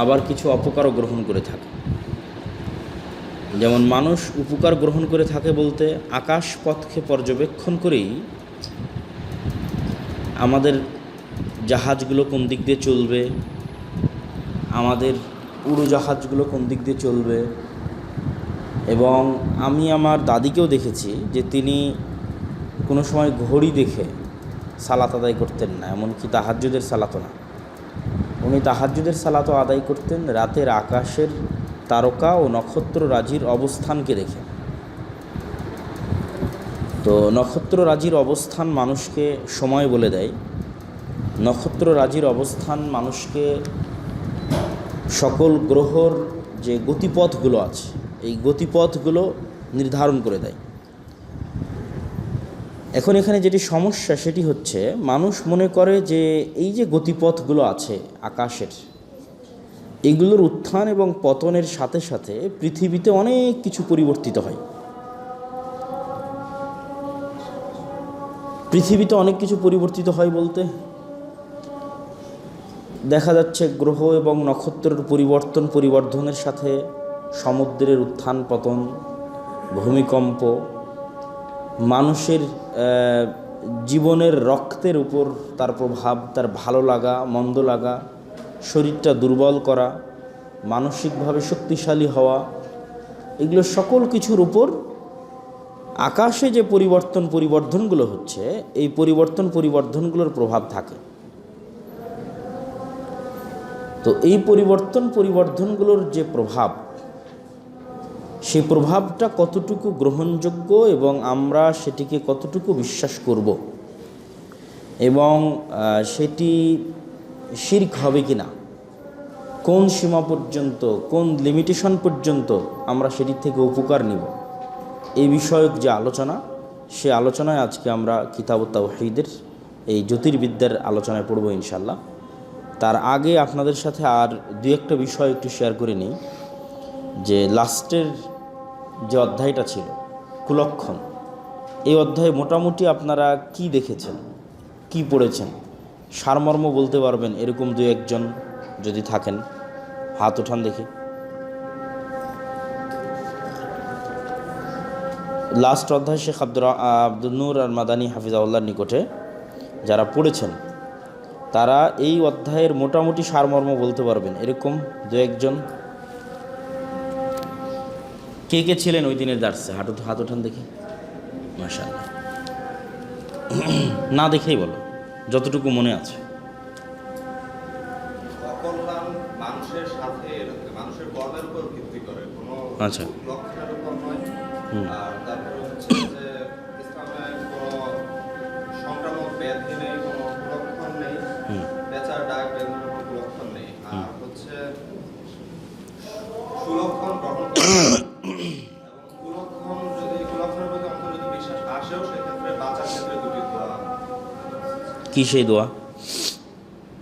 আবার কিছু অপকারও গ্রহণ করে থাকে। যেমন মানুষ উপকার গ্রহণ করে থাকে বলতে আকাশ পথকে পর্যবেক্ষণ করেই আমাদের জাহাজগুলো কোন দিক দিয়ে চলবে, আমাদের উড়োজাহাজগুলো কোন দিক দিয়ে চলবে। এবং আমি আমার দাদিকেও দেখেছি যে তিনি কোনো সময় ঘড়ি দেখে সালাত আদায় করতেন না, এমনকি তাহাজ্জুদের সালাতও না। উনি তাহাজ্জুদের সালাতও আদায় করতেন রাতের আকাশের তারকা ও নক্ষত্ররাজির অবস্থানকে দেখে। তো নক্ষত্ররাজির অবস্থান মানুষকে সময় বলে দেয়, নক্ষত্ররাজির অবস্থান মানুষকে সকল গ্রহর যে গতিপথগুলো আছে এই গতিপথগুলো নির্ধারণ করে দেয়। এখন এখানে যেটি সমস্যা সেটি হচ্ছে মানুষ মনে করে যে এই যে গতিপথগুলো আছে আকাশের, এগুলোর উত্থান এবং পতনের সাথে সাথে পৃথিবীতে অনেক কিছু পরিবর্তিত হয়। পৃথিবীতে অনেক কিছু পরিবর্তিত হয় বলতে দেখা যাচ্ছে গ্রহ এবং নক্ষত্রের পরিবর্ধনের সাথে সমুদ্রের উত্থান পতন, ভূমিকম্প, মানুষের জীবনের রক্তের উপর তার প্রভাব, তার ভালো লাগা মন্দ লাগা, শরীরটা দুর্বল করা, মানসিকভাবে শক্তিশালী হওয়া, এগুলো সকল কিছুর উপর আকাশে যে পরিবর্ধনগুলো হচ্ছে এই পরিবর্ধনগুলোর প্রভাব থাকে। তো এই পরিবর্ধনগুলোর যে প্রভাব, সেই প্রভাবটা কতটুকু গ্রহণযোগ্য এবং আমরা সেটিকে কতটুকু বিশ্বাস করব, এবং সেটি শিরক হবে কি না, কোন সীমা পর্যন্ত, কোন লিমিটেশন পর্যন্ত আমরা সেটি থেকে উপকার নিব, এই বিষয়ক যে আলোচনা, সে আলোচনায় আজকে আমরা কিতাবুত তাওহীদের এই জ্যোতির্বিদ্যার আলোচনায় পড়ব ইনশাল্লাহ। তার আগে আপনাদের সাথে আর দুই একটা বিষয় একটু শেয়ার করে নিই। যে লাস্টের যে অধ্যায়টা ছিল কুলক্ষণ, এই অধ্যায়ে মোটামুটি আপনারা কি দেখেছেন, কি পড়েছেন, সারমর্ম বলতে পারবেন এরকম দু একজন যদি থাকেন হাত ওঠান দেখি। লাস্ট অধ্যায় শেখ আব্দুল নূর আর মাদানী হাফিজাউল্লাহর নিকটে যারা পড়েছেন তারা এই অধ্যায়ের মোটামুটি সারমর্ম বলতে পারবেন এরকম দু একজন কে কে ছিলেন ওই দিনের দার্সে? হাত ওঠান দেখি। মাশাআল্লাহ, না দেখেই বলো যতটুকু মনে আছে। অকল্যাণ মানুষের সাথে মানুষের কর্মের উপর ভিত্তি করে, কোনো আচ্ছা, লক্ষ্যের উপর নয়। আর তারপরে হচ্ছে যে ইসলামে কোনো সংক্রামক ব্যাধি নেই, কোনো কুলক্ষণ নেই, পেঁচার ডাক বেঁধের কোনো কুলক্ষণ নেই। আর হচ্ছে সুলক্ষণ গ্রহণ করা এবং কুলক্ষণের প্রতি অন্তর যদি বিশ্বাস আসেও সেক্ষেত্রে বাঁচার ক্ষেত্রে দুটি দোয়া। কি সেই দোয়া?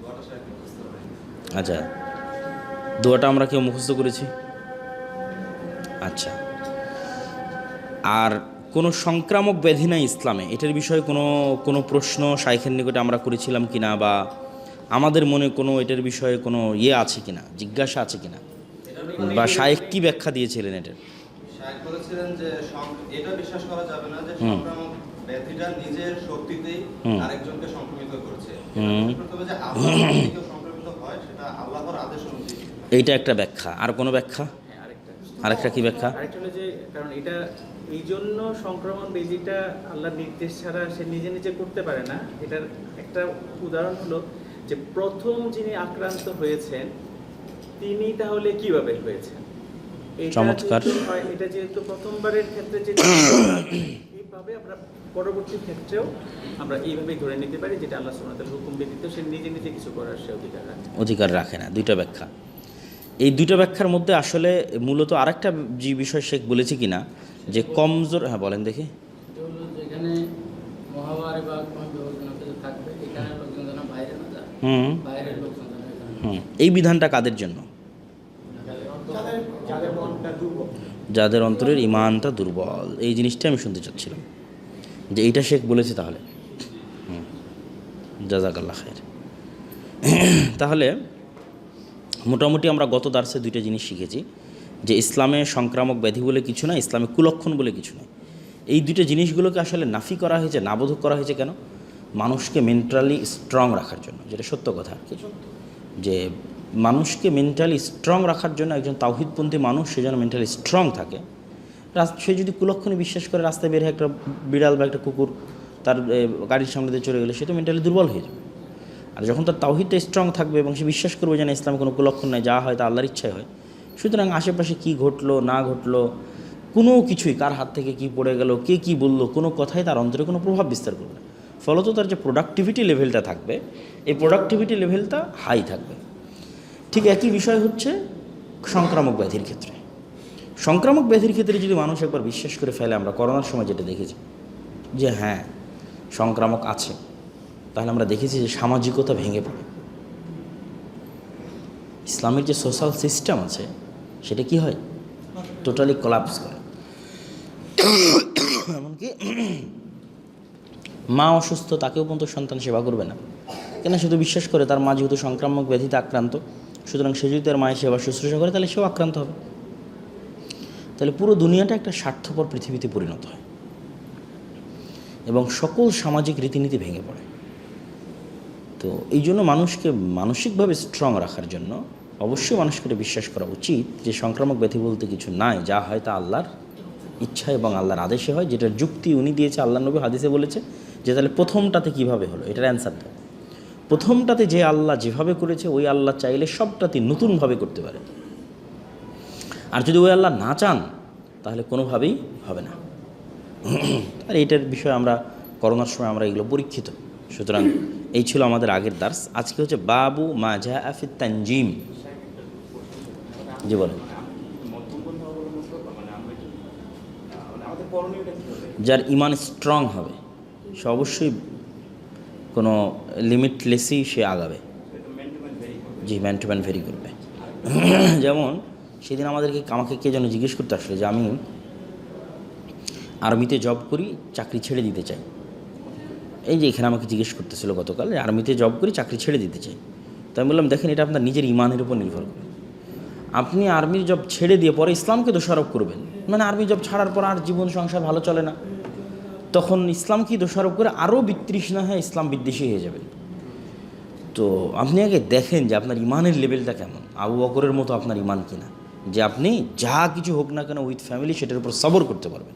দোয়াটা সে মুখস্থ করে। আচ্ছা, দোয়াটা আমরা কেউ মুখস্থ করেছি? আচ্ছা, আর কোনো সংক্রামক ব্যাধি নাই ইসলামে, এটার বিষয়ে কোনো প্রশ্ন শাইখের নিকটে আমরা করেছিলাম কিনা, বা আমাদের মনে কোনো এটার বিষয়ে কোনো আছে কিনা, জিজ্ঞাসা আছে কিনা, বা শাইখ কি ব্যাখ্যা দিয়েছিলেন এটার? শাইখ বলেছিলেন যে এটা বিশ্বাস করা যাবে না যে সংক্রামক ব্যাধিটা নিজের শক্তিতেই আরেকজনকে সংক্রমিত করছে। তবে যে আল্লাহর থেকে সংক্রমিত হয় সেটা আল্লাহর আদেশ অনুযায়ী। এইটা একটা ব্যাখ্যা। আর কোনো ব্যাখ্যা? আরেকটা কি ব্যাখ্যা? আরেকটা হলো যে কারণ এটা এই জন্য সংক্রমণ ব্যাধিটা আল্লাহর নির্দেশ ছাড়া সে নিজে নিজে করতে পারে না। এটার একটা উদাহরণ হলো যে প্রথম যিনি আক্রান্ত হয়েছেন তিনি তাহলে কিভাবে হয়েছেন। চমৎকার। এটা যেহেতু প্রথমবারের ক্ষেত্রে যে এইভাবে আমরা পরবর্তী ক্ষেত্রেও আমরা এইভাবেই ধরে নিতে পারি যেটা আল্লাহ সুবহানাহু ওয়া তাআলার হুকুম ব্যতীত সে নিজে নিজে কিছু করার সে অধিকার রাখে না। দুইটা ব্যাখ্যা। এই দুটো ব্যাখ্যার মধ্যে আসলে মূলত আরেকটা যে বিষয় শেখ বলেছে কিনা যে কমজোর, হ্যাঁ বলেন দেখি। যেখানে মহামারী বা কোনো বিপজ্জনক কিছু থাকবে এখানে লোকজন যেন বাইরে না যায়, বাইরের লোকজন যেন এই বিধানটা কাদের জন্য? যাদের অন্তরের ইমানটা দুর্বল। এই জিনিসটা আমি শুনতে চাচ্ছিলাম যে এইটা শেখ বলেছে। তাহলে জাযাকাল্লাহ খায়ের। তাহলে মোটামুটি আমরা গত দার্সে দুইটা জিনিস শিখেছি, যে ইসলামে সংক্রামক ব্যাধি বলে কিছু না, ইসলামে কুলক্ষণ বলে কিছু নয়। এই দুটো জিনিসগুলোকে আসলে নাফি করা হয়েছে, নাবোধক করা হয়েছে কেন? মানুষকে মেন্টালি স্ট্রং রাখার জন্য, যেটা সত্য কথা আর কি, যে মানুষকে মেন্টালি স্ট্রং রাখার জন্য একজন তাওহীদপন্থী মানুষ সে যেন মেন্টালি স্ট্রং থাকে। সে যদি কুলক্ষণে বিশ্বাস করে রাস্তায় বের হয়ে একটা বিড়াল বা একটা কুকুর তার গাড়ির সামনে দিয়ে চলে গেলে সে তো মেন্টালি দুর্বল হয়ে যাবে। আর যখন তার তাওহীদটা স্ট্রং থাকবে এবং সে বিশ্বাস করবে যে না ইসলামে কোনো কুলক্ষণ নাই, যা হয় তা আল্লাহর ইচ্ছায় হয়, সুতরাং আশেপাশে কী ঘটলো না ঘটলো কোনো কিছুই, কার হাত থেকে কী পড়ে গেল, কে কী বললো, কোনো কথাই তার অন্তরে কোনো প্রভাব বিস্তার করবে না। ফলত তার যে প্রোডাক্টিভিটি লেভেলটা থাকবে, এই প্রোডাক্টিভিটি লেভেলটা হাই থাকবে। ঠিক একই বিষয় হচ্ছে সংক্রামক ব্যাধির ক্ষেত্রে। সংক্রামক ব্যাধির ক্ষেত্রে যদি মানুষ একবার বিশ্বাস করে ফেলে, আমরা করোনার সময় যেটা দেখেছি যে হ্যাঁ সংক্রামক আছে, তাহলে আমরা দেখেছি যে সামাজিকতা ভেঙে পড়ে। ইসলামের যে সোশ্যাল সিস্টেম আছে সেটা কি হয়, টোটালি কোলাপস করে। এমনকি মা অসুস্থ, তাকেও পর্যন্ত সন্তান সেবা করবে না, কেন? শুধু বিশ্বাস করে তার মা যেহেতু সংক্রামক ব্যাধিতে আক্রান্ত, সুতরাং সে যদি তার মায়ের সেবা শুশ্রূষা করে তাহলে সেও আক্রান্ত হবে। তাহলে পুরো দুনিয়াটা একটা স্বার্থপর পৃথিবীতে পরিণত হয় এবং সকল সামাজিক রীতিনীতি ভেঙে পড়ে। তো এই জন্য মানুষকে মানসিকভাবে স্ট্রং রাখার জন্য অবশ্যই মানুষকে বিশ্বাস করা উচিত যে সংক্রামক ব্যাধি বলতে কিছু নাই, যা হয় তা আল্লাহর ইচ্ছা এবং আল্লাহর আদেশে হয়। যেটার যুক্তি উনি দিয়েছে, আল্লাহ নবী হাদিসে বলেছে যে তাহলে প্রথমটাতে কিভাবে হলো, এটার অ্যান্সার দেয়। প্রথমটাতে যে আল্লাহ যেভাবে করেছে ওই আল্লাহ চাইলে সবটাতে নতুনভাবে করতে পারে, আর যদি ওই আল্লাহ না চান তাহলে কোনোভাবেই হবে না। আর এইটার বিষয়ে আমরা করোনার সময় আমরা এগুলো পরীক্ষিত। সুতরাং এই ছিল আমাদের আগের দার্স। আজকে হচ্ছে বাবু মা জাআ ফি তানজিম। জি বলেন। যার ইমান স্ট্রং হবে সে অবশ্যই কোনো লিমিটলেসই সে আগাবে। জি, ম্যান টু ম্যান ভেরি করবে। যেমন সেদিন আমাকে কে যেন জিজ্ঞেস করতে আসলে যে আমি আর্মিতে জব করি, চাকরি ছেড়ে দিতে চাই। এই যে এখানে আমাকে জিজ্ঞেস করতেছিল গতকাল, আর্মিতে জব করি, চাকরি ছেড়ে দিতে চাই। তো আমি বললাম দেখেন, এটা আপনার নিজের ইমানের উপর নির্ভর করে। আপনি আর্মির জব ছেড়ে দিয়ে পরে ইসলামকে দোষারোপ করবেন, মানে আর্মি জব ছাড়ার পর আর জীবন সংসার ভালো চলে না, তখন ইসলামকেই দোষারোপ করে আরও বিতৃষ্ণা হয়ে ইসলাম বিদ্বেষী হয়ে যাবেন। তো আপনি আগে দেখেন যে আপনার ইমানের লেভেলটা কেমন, আবু বকরের মতো আপনার ইমান কিনা, যে আপনি যা কিছু হোক না কেন উইথ ফ্যামিলি সেটার উপর সবর করতে পারবেন,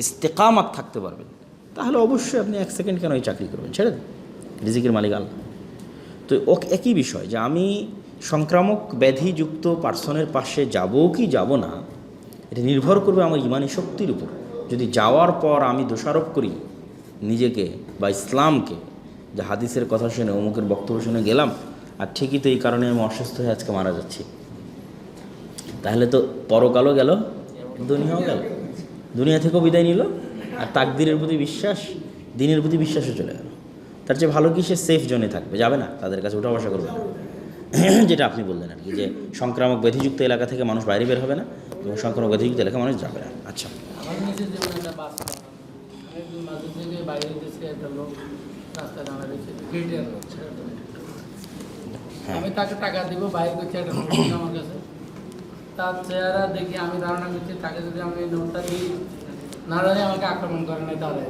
ইস্তেকামাত থাকতে পারবেন, তাহলে অবশ্যই আপনি এক সেকেন্ড কেন এই চাকরি করবেন, ছেড়ে দেন, রিজিকের মালিক আল্লাহ। তো একই বিষয় যে আমি সংক্রামক ব্যাধিযুক্ত পার্সনের পাশে যাব কি যাব না, এটা নির্ভর করবে আমার ইমানি শক্তির উপর। যদি যাওয়ার পর আমি দোষারোপ করি নিজেকে বা ইসলামকে, যে হাদিসের কথা শুনে অমুকের বক্তব্য শুনে গেলাম আর ঠিকই তো এই কারণে আমি অসুস্থ হয়ে আজকে মারা যাচ্ছি, তাহলে তো পরকালও গেল, দুনিয়াও গেল, দুনিয়া থেকেও বিদায় নিল, আর তাকদীরের প্রতি বিশ্বাস, দিনের প্রতি বিশ্বাসও চলে গেল। তার চেয়ে ভালো কি সে সেফ জোনে থাকবে, যাবে না তাদের কাছে, উঠা বসা করবে না। যেটা আপনি বললেন আর কি, যে সংক্রামক ব্যাধিযুক্ত এলাকা থেকে মানুষ বাইরে বের হবে না এবং সংক্রামক ব্যাধিযুক্ত এলাকা মানুষ যাবে না। আচ্ছা, আমার নিজের জীবনে একটা বাস্তব, আমি মাঝে থেকে বাইরে দেশে একটা লোক রাস্তায় দাঁড়া রয়েছে, গেটের লোক, আমি তাকে টাকা দিব, বাইরে করছি একটা নোট আমার কাছে, তার চেহারা দেখি আমি ধারণা করছি তাকে যদি আমি নোটটা দিই না জানি আমাকে আক্রমণ করে নাই তাহলে,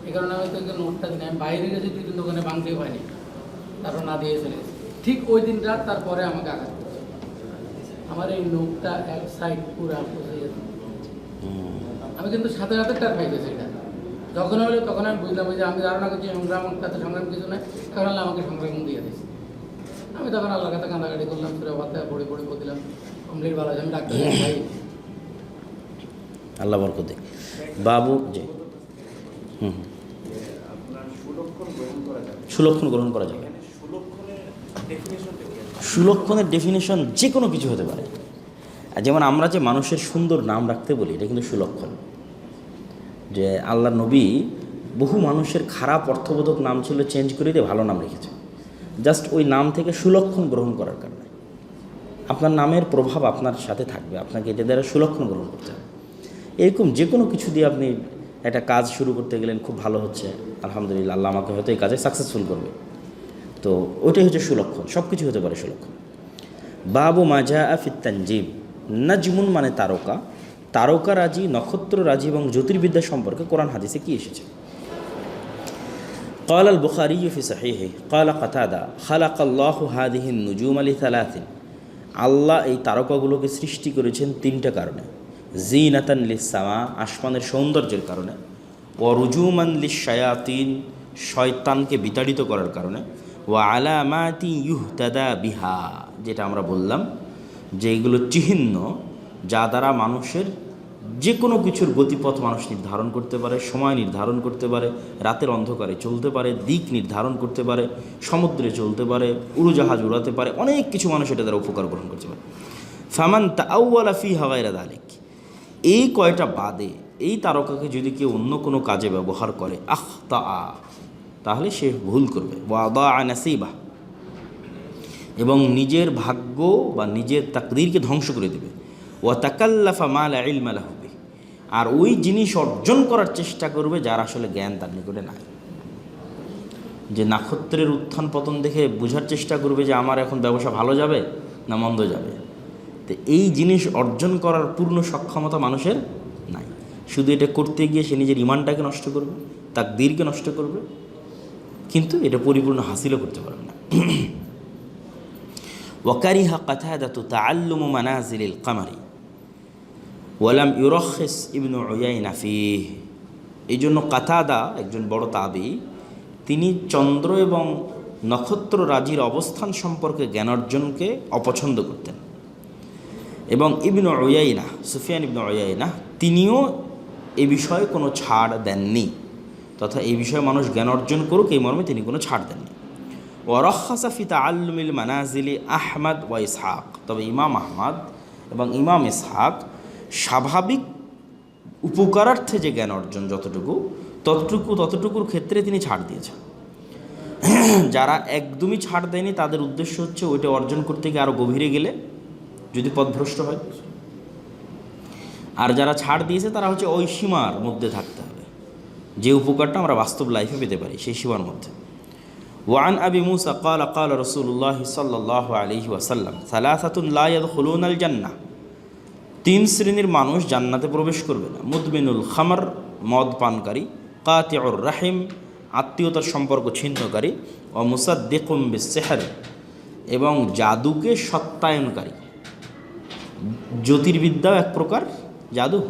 এই কারণে আমি তোকে নোটটা দিই। আমি বাইরে গেছি 2-3 দোকানে ভাঙতেও পাইনি, তারপর না দিয়ে চলে গেছি। ঠিক ওই দিন রাত তারপরে আমাকে আঘাত করছে, আমার এই নোটটা এক সাইড পুরা পচে যেত। আমি কিন্তু সাথে সাথে টার পাইতেছি, এটা যখন হলো তখন আমি বুঝলাম যে আমি ধারণা করছি সংগ্রাম তাতে সংগ্রাম কিছু নয়, কারণ আমাকে সংগ্রাম দিয়ে দিয়েছে। আমি তখন আল্লাহর কাছে কান্দাকাটি করলাম, সুরে বার্তায় পড়ে দিলাম, কমপ্লিট ভালো আছে। আমি ডাক্তার ভাই আল্লাহ বরকত দেখ। বাবু জি, সুলক্ষণ গ্রহণ করা যাবে। সুলক্ষণের ডেফিনেশন যে কোনো কিছু হতে পারে। যেমন আমরা যে মানুষের সুন্দর নাম রাখতে বলি, এটা কিন্তু সুলক্ষণ। যে আল্লাহ নবী বহু মানুষের খারাপ অর্থবোধক নাম ছিল, চেঞ্জ করে দিয়ে ভালো নাম রেখেছে, জাস্ট ওই নাম থেকে সুলক্ষণ গ্রহণ করার কারণে। আপনার নামের প্রভাব আপনার সাথে থাকবে, আপনাকে এটা দ্বারা সুলক্ষণ গ্রহণ করতে হবে। এরকম যে কোনো কিছু দিয়ে আপনি একটা কাজ শুরু করতে গেলেন, খুব ভালো হচ্ছে, আলহামদুলিল্লাহ, আল্লাহ আমাকে হয়তো এই কাজে সাকসেসফুল করবে, তো ওইটাই হচ্ছে সুলক্ষণ। সব কিছু হতে পারে সুলক্ষণ। বাবু মাজা আফিত তানজিম। নাজমুন মানে তারকা, তারকারাজি, নক্ষত্ররাজি এবং জ্যোতির্বিদ্যা সম্পর্কে কোরআন হাদিসে কি এসেছে? قال البخاري في صحيحه قال قتادة خلق الله هذه النجوم لثلاث। আল্লাহ এই তারকাগুলোকে সৃষ্টি করেছেন তিনটা কারণে। জিনাতান লিস-সামা, আসমানের সৌন্দর্যের কারণে, ওয়া রুজুমান লিশ-শায়াতিন, শয়তানকে বিতাড়িত করার কারণে, ওয়া আলামাতি ইউহতাদা বিহা, যেটা আমরা বললাম যে এগুলো চিহ্ন যা দ্বারা মানুষের যে কোনো কিছুর গতিপথ মানুষ নির্ধারণ করতে পারে, সময় নির্ধারণ করতে পারে, রাতের অন্ধকারে চলতে পারে, দিক নির্ধারণ করতে পারে, সমুদ্রে চলতে পারে, উড়োজাহাজ উড়াতে পারে, অনেক কিছু মানুষ এটা দ্বারা উপকার গ্রহণ করতে পারে। ফামান তাআওয়ালা ফিহা গায়রা যালিক, এই কয়টা বাদে এই তারকাকে যদি কেউ অন্য কোনো কাজে ব্যবহার করে, আখতা, তাহলে সে ভুল করবে। ওয়াদা নাসিবা, এবং নিজের ভাগ্য বা নিজের তাকদীরকে ধ্বংস করে দেবে। ওয়া তাকাল্লাফা মা লা ইলমা লাহু বিহি, আর ওই জিনিস অর্জন করার চেষ্টা করবে যার আসলে জ্ঞান তার নিকটে নাই। যে নক্ষত্রের উত্থান পতন দেখে বোঝার চেষ্টা করবে যে আমার এখন ব্যবসা ভালো যাবে না মন্দ যাবে, তো এই জিনিস অর্জন করার পূর্ণ সক্ষমতা মানুষের নাই। শুধু এটা করতে গিয়ে সে নিজের ইমানটাকে নষ্ট করবে, তাকদীরকে নষ্ট করবে, কিন্তু এটা পরিপূর্ণ হাসিলও করতে পারবে না। ওয়াকারিহা কাতাদাতু তাআল্লুমু মানাজিলিল কামারি ওয়ালাম ইউরাখিস ইবনু উয়াইনা ফিহ। এই জন্য কাতাদা, একজন বড় তাবী, তিনি চন্দ্র এবং নক্ষত্র রাজির অবস্থান সম্পর্কে জ্ঞান অর্জনকে অপছন্দ করতেন। এবং ইবনু উয়াইনা, সুফিয়ান ইবনু উয়াইনা, তিনিও এই বিষয়ে কোনো ছাড় দেননি, তথা এই বিষয়ে মানুষ জ্ঞান অর্জন করুক এই মর্মে তিনি কোনো ছাড় দেননি। ওয়ারাখাসা ফি তাআল্লুমিল মানাজিলি আহমদ ওয়া ইসহাক, তবে ইমাম আহমদ এবং ইমাম ইসহাক স্বাভাবিক উপকারার্থে যে জ্ঞান অর্জন ততটুকুর ক্ষেত্রে তিনি ছাড় দিয়েছেন। যারা একদমই ছাড় দেয়নি তাদের উদ্দেশ্য হচ্ছে ওইটা অর্জন করতে গিয়ে আরও গভীরে গেলে যদি পথভ্রষ্ট হয়, আর যারা ছাড় দিয়েছে তারা হচ্ছে ওই সীমার মধ্যে থাকতে হবে, যে উপকারটা আমরা বাস্তব লাইফে পেতে পারি সেই সীমার মধ্যে। ওয়ান আবি মুসা قال قال رسول الله صلى الله عليه وسلم ثلاثة لا يدخلون الجنة, তিন শ্রেণীর মানুষ জান্নাতে প্রবেশ করবে না। মুদমিনুল খামর, মদ পানকারী, কাতিউর রাহিম, আত্মীয়তার সম্পর্ক ছিন্নকারী, ও মুসাদ্দিকুম বিসসিহর, এবং জাদুকে সত্যায়নকারী। জ্যোতির্বিদ্যাও এক প্রকার জাদু,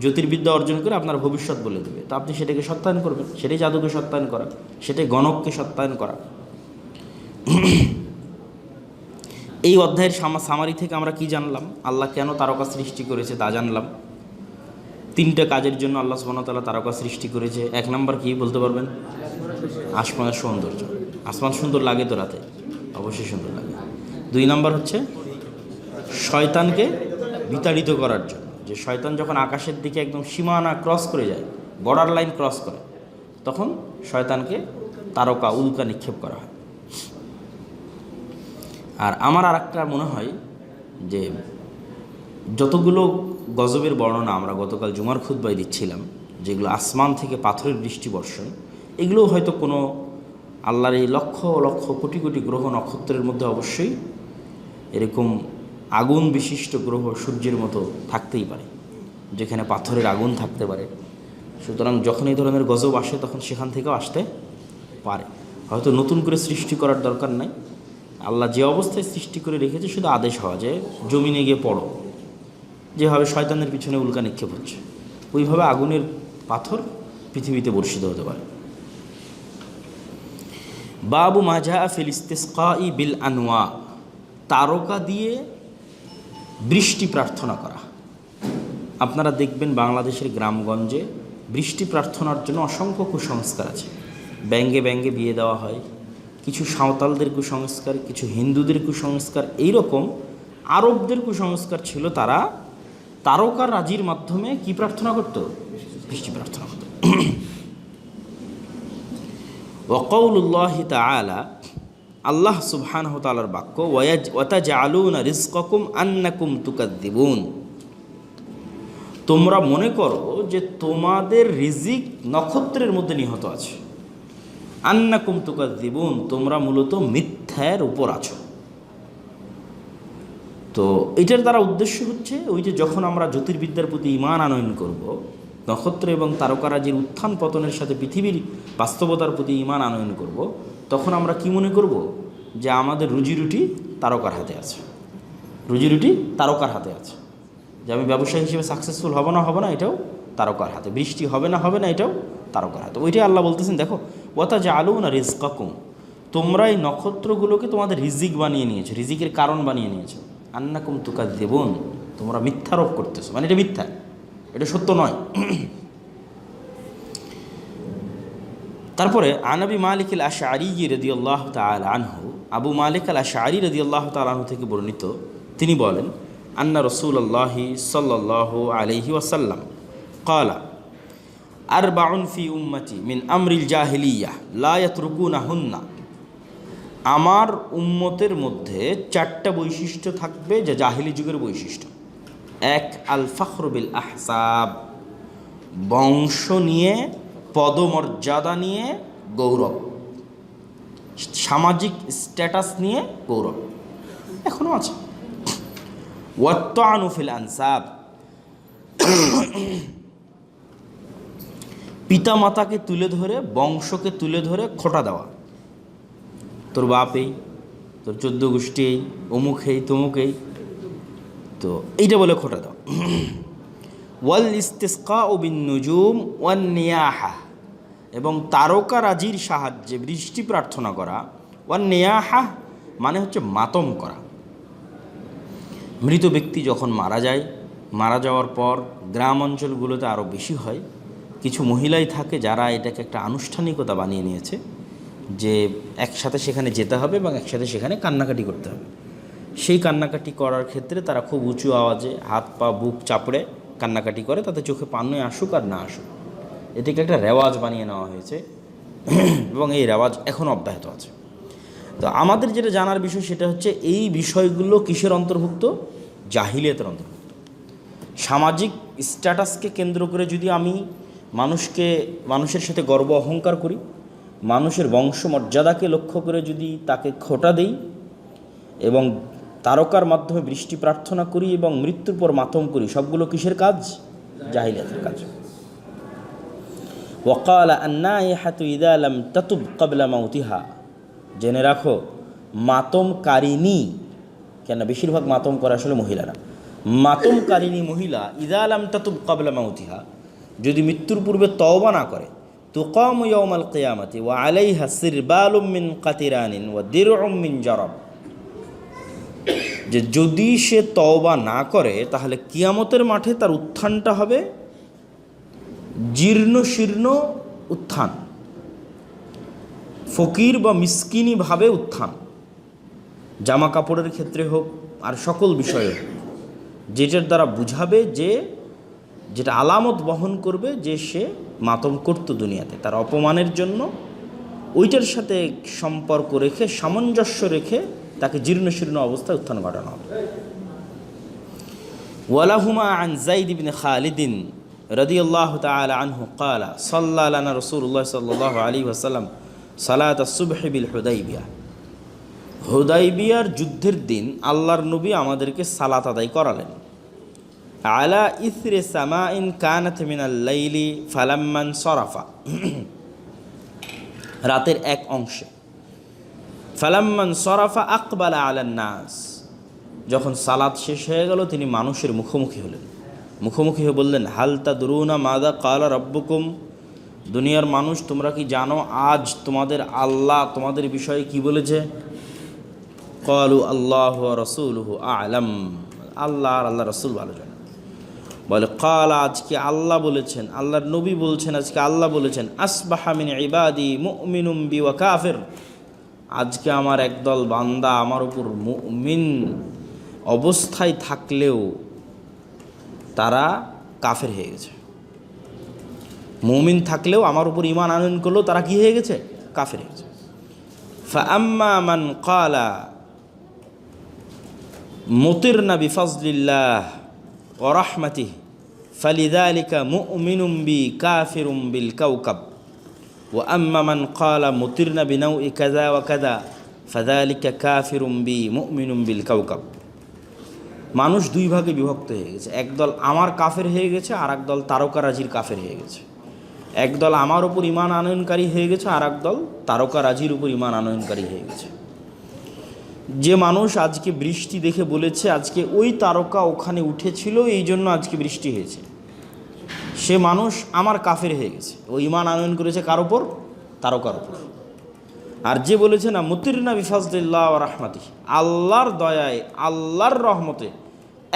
জ্যোতির্বিদ্যা অর্জন করে আপনার ভবিষ্যৎ বলে দেবে, তো আপনি সেটাকে সত্যায়ন করবেন, সেটাই জাদুকে সত্যায়ন করা, সেটাই গণককে সত্যায়ন করা। এই অধ্যায়ের সামারি থেকে আমরা কি জানলাম? আল্লাহ কেন তারকা সৃষ্টি করেছে তা জানলাম। তিনটা কাজের জন্য আল্লাহ সুবহানাহু ওয়া তাআলা তারকা সৃষ্টি করেছে। এক নাম্বার কি বলতে পারবেন? আসমানের সৌন্দর্য। আসমান সুন্দর লাগে তো রাতে, অবশ্যই সুন্দর লাগে। দুই নাম্বার হচ্ছে শয়তানকে বিতাড়িত করার জন্য, যে শয়তান যখন আকাশের দিকে একদম সীমানা ক্রস করে যায়, বর্ডার লাইন ক্রস করে, তখন শয়তানকে তারকা উল্কা নিক্ষেপ করা হয়। আর আমার আর একটা মনে হয় যে যতগুলো গজবের বর্ণনা আমরা গতকাল জুমার খুতবায় দিচ্ছিলাম, যেগুলো আসমান থেকে পাথরের বৃষ্টি বর্ষণ, এগুলো হয়তো কোনো আল্লাহর এই লক্ষ লক্ষ কোটি কোটি গ্রহ নক্ষত্রের মধ্যে অবশ্যই এরকম আগুন বিশিষ্ট গ্রহ সূর্যের মতো থাকতেই পারে, যেখানে পাথরের আগুন থাকতে পারে। সুতরাং যখন এই ধরনের গজব আসে তখন সেখান থেকেও আসতে পারে। হয়তো নতুন করে সৃষ্টি করার দরকার নাই, আল্লাহ যে অবস্থায় সৃষ্টি করে রেখেছে শুধু আদেশ হওয়া যে জমিনে গিয়ে পড়ো। যেভাবে শয়তানের পিছনে উল্কা নিক্ষেপ হচ্ছে, ওইভাবে আগুনের পাথর পৃথিবীতে বর্ষিত হতে পারে। বাবু মাজা ফিল ইস্তিসকাই বিল আনওয়া, তারকা দিয়ে বৃষ্টি প্রার্থনা করা। আপনারা দেখবেন বাংলাদেশের গ্রামগঞ্জে বৃষ্টি প্রার্থনার জন্য অসংখ্য কুসংস্কার আছে। ব্যাঙ্গে ব্যাঙ্গে বিয়ে দেওয়া হয়, কিছু সাঁওতালদের কুসংস্কার, কিছু হিন্দুদের কুসংস্কার, এইরকম আরবদের কুসংস্কার ছিল। তারা তারকা রাজির মাধ্যমে কি প্রার্থনা করত? বৃষ্টি প্রার্থনা করত। ওয়াকাউলুল্লাহি তাআলা, আল্লাহ সুবহানাহু ওয়া তাআলার বাক্য, ওয়াতাজআলুনা রিজকাকুম আন্নাকুম তুকাদ্দিবুন, তোমরা মনে করো যে তোমাদের রিজিক নক্ষত্রের মধ্যে নিহত আছে। আন্নাকুম তুকাদ্দিবুন, তোমরা মূলত মিথ্যার উপর আছো। তো এটার দ্বারা উদ্দেশ্য হচ্ছে ওই যে যখন আমরা জ্যোতির্বিদ্যার প্রতি ঈমান আনয়ন করব, নক্ষত্র এবং তারকারাজির উত্থান পতনের সাথে পৃথিবীর বাস্তবতার প্রতি ঈমান আনয়ন করব, তখন আমরা কি মনে করব যে আমাদের রুজিরুটি তারকার হাতে আছে, রুজিরুটি তারকার হাতে আছে, যে আমি ব্যবসায়ী হিসেবে সাকসেসফুল হব না এটাও তারকার হাতে, বৃষ্টি হবে না এটাও তারকার হাতে। ওইটাই আল্লাহ বলতেছেন, দেখো ওয়াতা জাআলুনা রিজকাকুম, তোমরা এই নক্ষত্রগুলোকে তোমাদের রিজিক বানিয়ে নিয়েছো, রিজিকের কারণ বানিয়ে নিয়েছো। আন্নাকুম তুকাজ্জিবুন, তোমরা মিথ্যারোপ করতেছো, মানে এটা মিথ্যা, এটা সত্য নয়। তারপরে আনাবি মালিক আল আশআরী রাদিয়াল্লাহু তাআলা আনহু, আবু মালিক আল আশআরী রাদিয়াল্লাহু তাআলা আনহু থেকে বর্ণিত, তিনি বলেন আন্না রাসূলুল্লাহি সাল্লাল্লাহু আলাইহি ওয়াসাল্লাম ক্বালা আরবাউন ফি উম্মতি মিন আমরিল জাহিলিয়াহ লা ইয়াতরুকুনাহুন্না, আমার উম্মতের মধ্যে 4টা বৈশিষ্ট্য থাকবে যা জাহিলি যুগের বৈশিষ্ট্য। এক, আল ফখরু বিল আহসাব, বংশ নিয়ে, পদমর্যাদা নিয়ে গৌরব, সামাজিক স্ট্যাটাস নিয়ে গৌরব, এখনও আছে। ওয়াত্তানু ফিল আনসাব, পিতা মাতাকে তুলে ধরে, বংশকে তুলে ধরে খোঁটা দেওয়া, তোর বাপ এই, তোর 14 গোষ্ঠী এই, অমুক এই তমুক এই, তো এইটা বলে খোঁটা দাও। ওয়াল ইস্তিসকাউ বিন নুজুম ওয়ান নিয়াহা, এবং তারকারাজির সাহায্যে বৃষ্টি প্রার্থনা করা। ওয়ান নিয়াহা মানে হচ্ছে মাতম করা। মৃত ব্যক্তি যখন মারা যাওয়ার পর গ্রাম অঞ্চলগুলোতে আরও বেশি হয়, কিছু মহিলাই থাকে যারা এটাকে একটা আনুষ্ঠানিকতা বানিয়ে নিয়েছে, যে একসাথে সেখানে যেতে হবে এবং একসাথে সেখানে কান্নাকাটি করতে হবে। সেই কান্নাকাটি করার ক্ষেত্রে তারা খুব উঁচু আওয়াজে হাত পা বুক চাপড়ে কান্নাকাটি করে, তাতে চোখে পানি আসুক আর না আসুক, এটাকে একটা রেওয়াজ বানিয়ে নেওয়া হয়েছে এবং এই রেওয়াজ এখনও অব্যাহত আছে। তো আমাদের যেটা জানার বিষয় সেটা হচ্ছে এই বিষয়গুলো কিসের অন্তর্ভুক্ত? জাহিলিয়াতের অন্তর্ভুক্ত। সামাজিক স্ট্যাটাসকে কেন্দ্র করে যদি আমি মানুষের সাথে গর্ব অহংকার করি, মানুষের বংশমর্যাদাকে লক্ষ্য করে যদি তাকে খোঁটা দেই এবং তারকার মাধ্যমে বৃষ্টি প্রার্থনা করি এবং মৃত্যুর পর মাতম করি, সবগুলো কিসের কাজ? জাহিলিয়াতের কাজ। ওয়াকালা আন্নাইহাতু ইযা লাম তাতুব ক্বাবলা মাউতিহা, জেনে রাখো মাতমকারিনী, কেন বেশিরভাগ মাতম করে আসলে মহিলারা, মাতমকারিনী মহিলা ইযা লাম তাতুব ক্বাবলা মাউতিহা, যদি মৃত্যুর পূর্বে তওবা না করে, তুকামু ইয়াউমাল কিয়ামাতি ওয়া আলাইহা সিরবালুম মিন কাতিরানিন ওয়া দিরউম মিন জারাব, যে যদি সে তওবা না করে তাহলে কিয়ামতের মাঠে তার উত্থানটা হবে জীর্ণ শীর্ণ উত্থান, ফকির বা মিসকিনি ভাবে উত্থান, জামা কাপড়ের ক্ষেত্রে হোক আর সকল বিষয়ে হোক, যেটার দ্বারা বুঝাবে যে, যেটা আলামত বহন করবে যে সে মাতম করত দুনিয়াতে, তার অপমানের জন্য ওইটার সাথে সম্পর্ক রেখে, সামঞ্জস্য রেখে তাকে জীর্ণ শীর্ণ অবস্থায় উত্থান ঘটানো হবে। ওয়ালাহুমা আন যায়েদ ইবনে খালিদিন রাদিয়াল্লাহু তাআলা আনহু ক্বালা সাল্লা লানা রাসূলুল্লাহ সাল্লাল্লাহু আলাইহি ওয়াসাল্লাম সালাতাস সুবহি বিল হুদাইবিয়া, হুদাইবিয়ার যুদ্ধের দিন আল্লাহর নবী আমাদেরকে সালাত আদায় করালেন। আলা ইসরে সামাইন কানাত মিনাল লাইলি ফালাম্মান সরাফা, রাতের এক অংশে, ফালাম্মান সরাফা আকবালা আলান নাস, যখন সালাত শেষ হয়ে গেল তিনি মানুষের মুখোমুখি হলেন, মুখোমুখি হয়ে বললেন, হাল তাদরুনা মাযা ক্বালা রাব্বুকুম, দুনিয়ার মানুষ তোমরা কি জানো আজ তোমাদের আল্লাহ তোমাদের বিষয়ে কি বলেছে? ক্বালু আল্লাহু ওয়া রাসূলুহু আ'লাম, আল্লাহ আর আল্লাহ রাসূল ভালো জানেন। বলে ক্বালা, আজকে আল্লাহ বলেছেন, আল্লাহর নবী বলছেন, আজকে আল্লাহ বলেছেন, আসবাহা মিন ইবাদি মুমিনুম বি ওয়া কাফির, আজকে আমার একদল বান্দা আমার উপর মুমিন অবস্থায় থাকলেও তারা কাফের হয়ে গেছে। মুমিন থাকলেও আমার উপর ঈমান আনয়ন করলেও তারা কি হয়ে গেছে? কাফের হয়ে গেছে। ফাআম্মা মান ক্বালা মুতিরনা বিফজলিল্লাহ ওয়া রাহমাতিহি ফালিযালিকা মুমিনুম বি কাফিরুম বিল কাওকাব ওয়া আম্মা মান ক্বালা মুতিরনা বিনাউই কাযা ওয়া কাযা ফাযালিকা কাফিরুম বি মুমিনুম বিল কাওকাব। মানুষ দুই ভাগে বিভক্ত হয়ে গেছে, একদল আমার কাফের হয়ে গেছে, আর একদল তারকারাজির কাফের হয়ে গেছে। একদল আমার উপর ঈমান আনয়নকারী হয়ে গেছে, আর একদল তারকারাজির উপর ঈমান আনয়নকারী হয়ে গেছে। যে মানুষ আজকে বৃষ্টি দেখে বলেছে আজকে ওই তারকা ওখানে উঠেছিল এই জন্য আজকে বৃষ্টি হয়েছে, সে মানুষ আমার কাফের হয়ে গেছে। ও ঈমান আনয়ন করেছে কার উপর? তারকার উপর। আর যে বলেছে না মুতিরনা বিফাজলিল্লাহ ওয়া রাহমাতিহি, আল্লাহর দয়ায় আল্লাহর রহমতে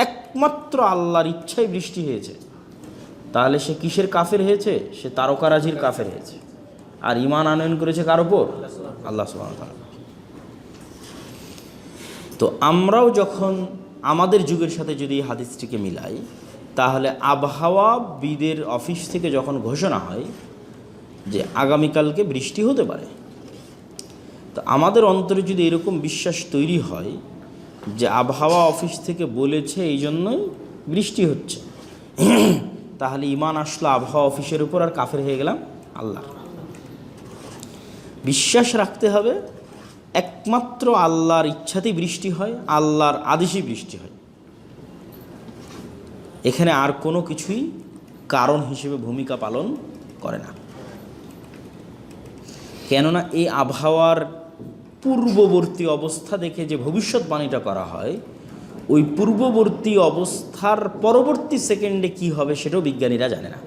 একমাত্র আল্লাহর ইচ্ছায় বৃষ্টি হয়েছে, তাহলে সে কিসের কাফের হয়েছে? সে তারকারাজির কাফের হয়েছে। আর ঈমান আনয়ন করেছে কার উপর? আল্লাহ সুবহানাহু ওয়া তাআলা। তো আমরাও যখন আমাদের যুগের সাথে যদি এই হাদিসটিকে মিলাই, তাহলে আবহাওয়াবিদের অফিস থেকে যখন ঘোষণা হয় যে আগামীকালকে বৃষ্টি হতে পারে, তো আমাদের অন্তরে যদি এরকম বিশ্বাস তৈরি হয় যে আবহাওয়া অফিস থেকে বলেছে এই জন্যই বৃষ্টি হচ্ছে, তাহলে ঈমান আসলো আবহাওয়া অফিসের উপর, আর কাফের হয়ে গেলাম আল্লাহ। বিশ্বাস রাখতে হবে একমাত্র আল্লাহর ইচ্ছাতেই বৃষ্টি হয়, আল্লাহর আদেশেই বৃষ্টি হয়। এখানে আর কোনো কিছুই কারণ হিসেবে ভূমিকা পালন করে না। কেননা এই আবহাওয়ার পূর্ববর্তী অবস্থা দেখে যে ভবিষ্যৎবাণীটা করা হয়, ওই পূর্ববর্তী অবস্থার পরবর্তী সেকেন্ডে কি হবে সেটাও বিজ্ঞানীরা জানে না।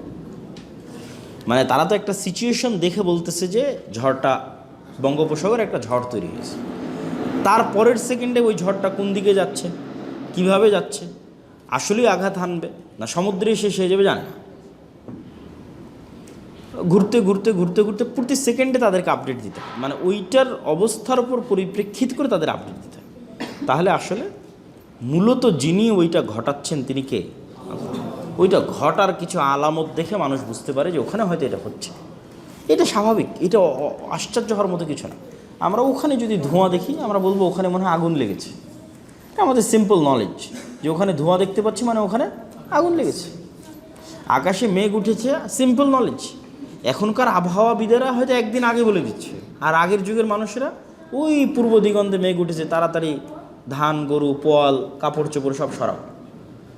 মানে তারা তো একটা সিচুয়েশন দেখে বলতেছে যে ঝড়টা বঙ্গোপসাগরে একটা ঝড় তৈরি হয়েছে, তারপরের সেকেন্ডে ওই ঝড়টা কোন দিকে যাচ্ছে, কিভাবে যাচ্ছে, আসলেই আঘাত হানবে না সমুদ্রে শেষ হয়ে যাবে জানে না। ঘুরতে ঘুরতে ঘুরতে ঘুরতে প্রতি সেকেন্ডে তাদেরকে আপডেট দিতে হয়, মানে ওইটার অবস্থার উপর পরিপ্রেক্ষিত করে তাদের আপডেট দিতে হয়। তাহলে আসলে মূলত যিনি ওইটা ঘটাচ্ছেন তিনি কে? ওইটা ঘটার কিছু আলামত দেখে মানুষ বুঝতে পারে যে ওখানে হয়তো এটা হচ্ছে। এটা স্বাভাবিক, এটা আশ্চর্য হওয়ার মতো কিছু না। আমরা ওখানে যদি ধোঁয়া দেখি আমরা বলবো ওখানে মনে হয় আগুন লেগেছে। এটা আমাদের সিম্পল নলেজ যে ওখানে ধোঁয়া দেখতে পাচ্ছি মানে ওখানে আগুন লেগেছে। আকাশে মেঘ উঠেছে, সিম্পল নলেজ। এখনকার আবহাওয়াবিদেরা হয়তো একদিন আগে বলে দিচ্ছে, আর আগের যুগের মানুষেরা ওই পূর্ব দিগন্তে মেঘ উঠেছে, তাড়াতাড়ি ধান গরু পোয়াল কাপড় চোপড় সব সরাও।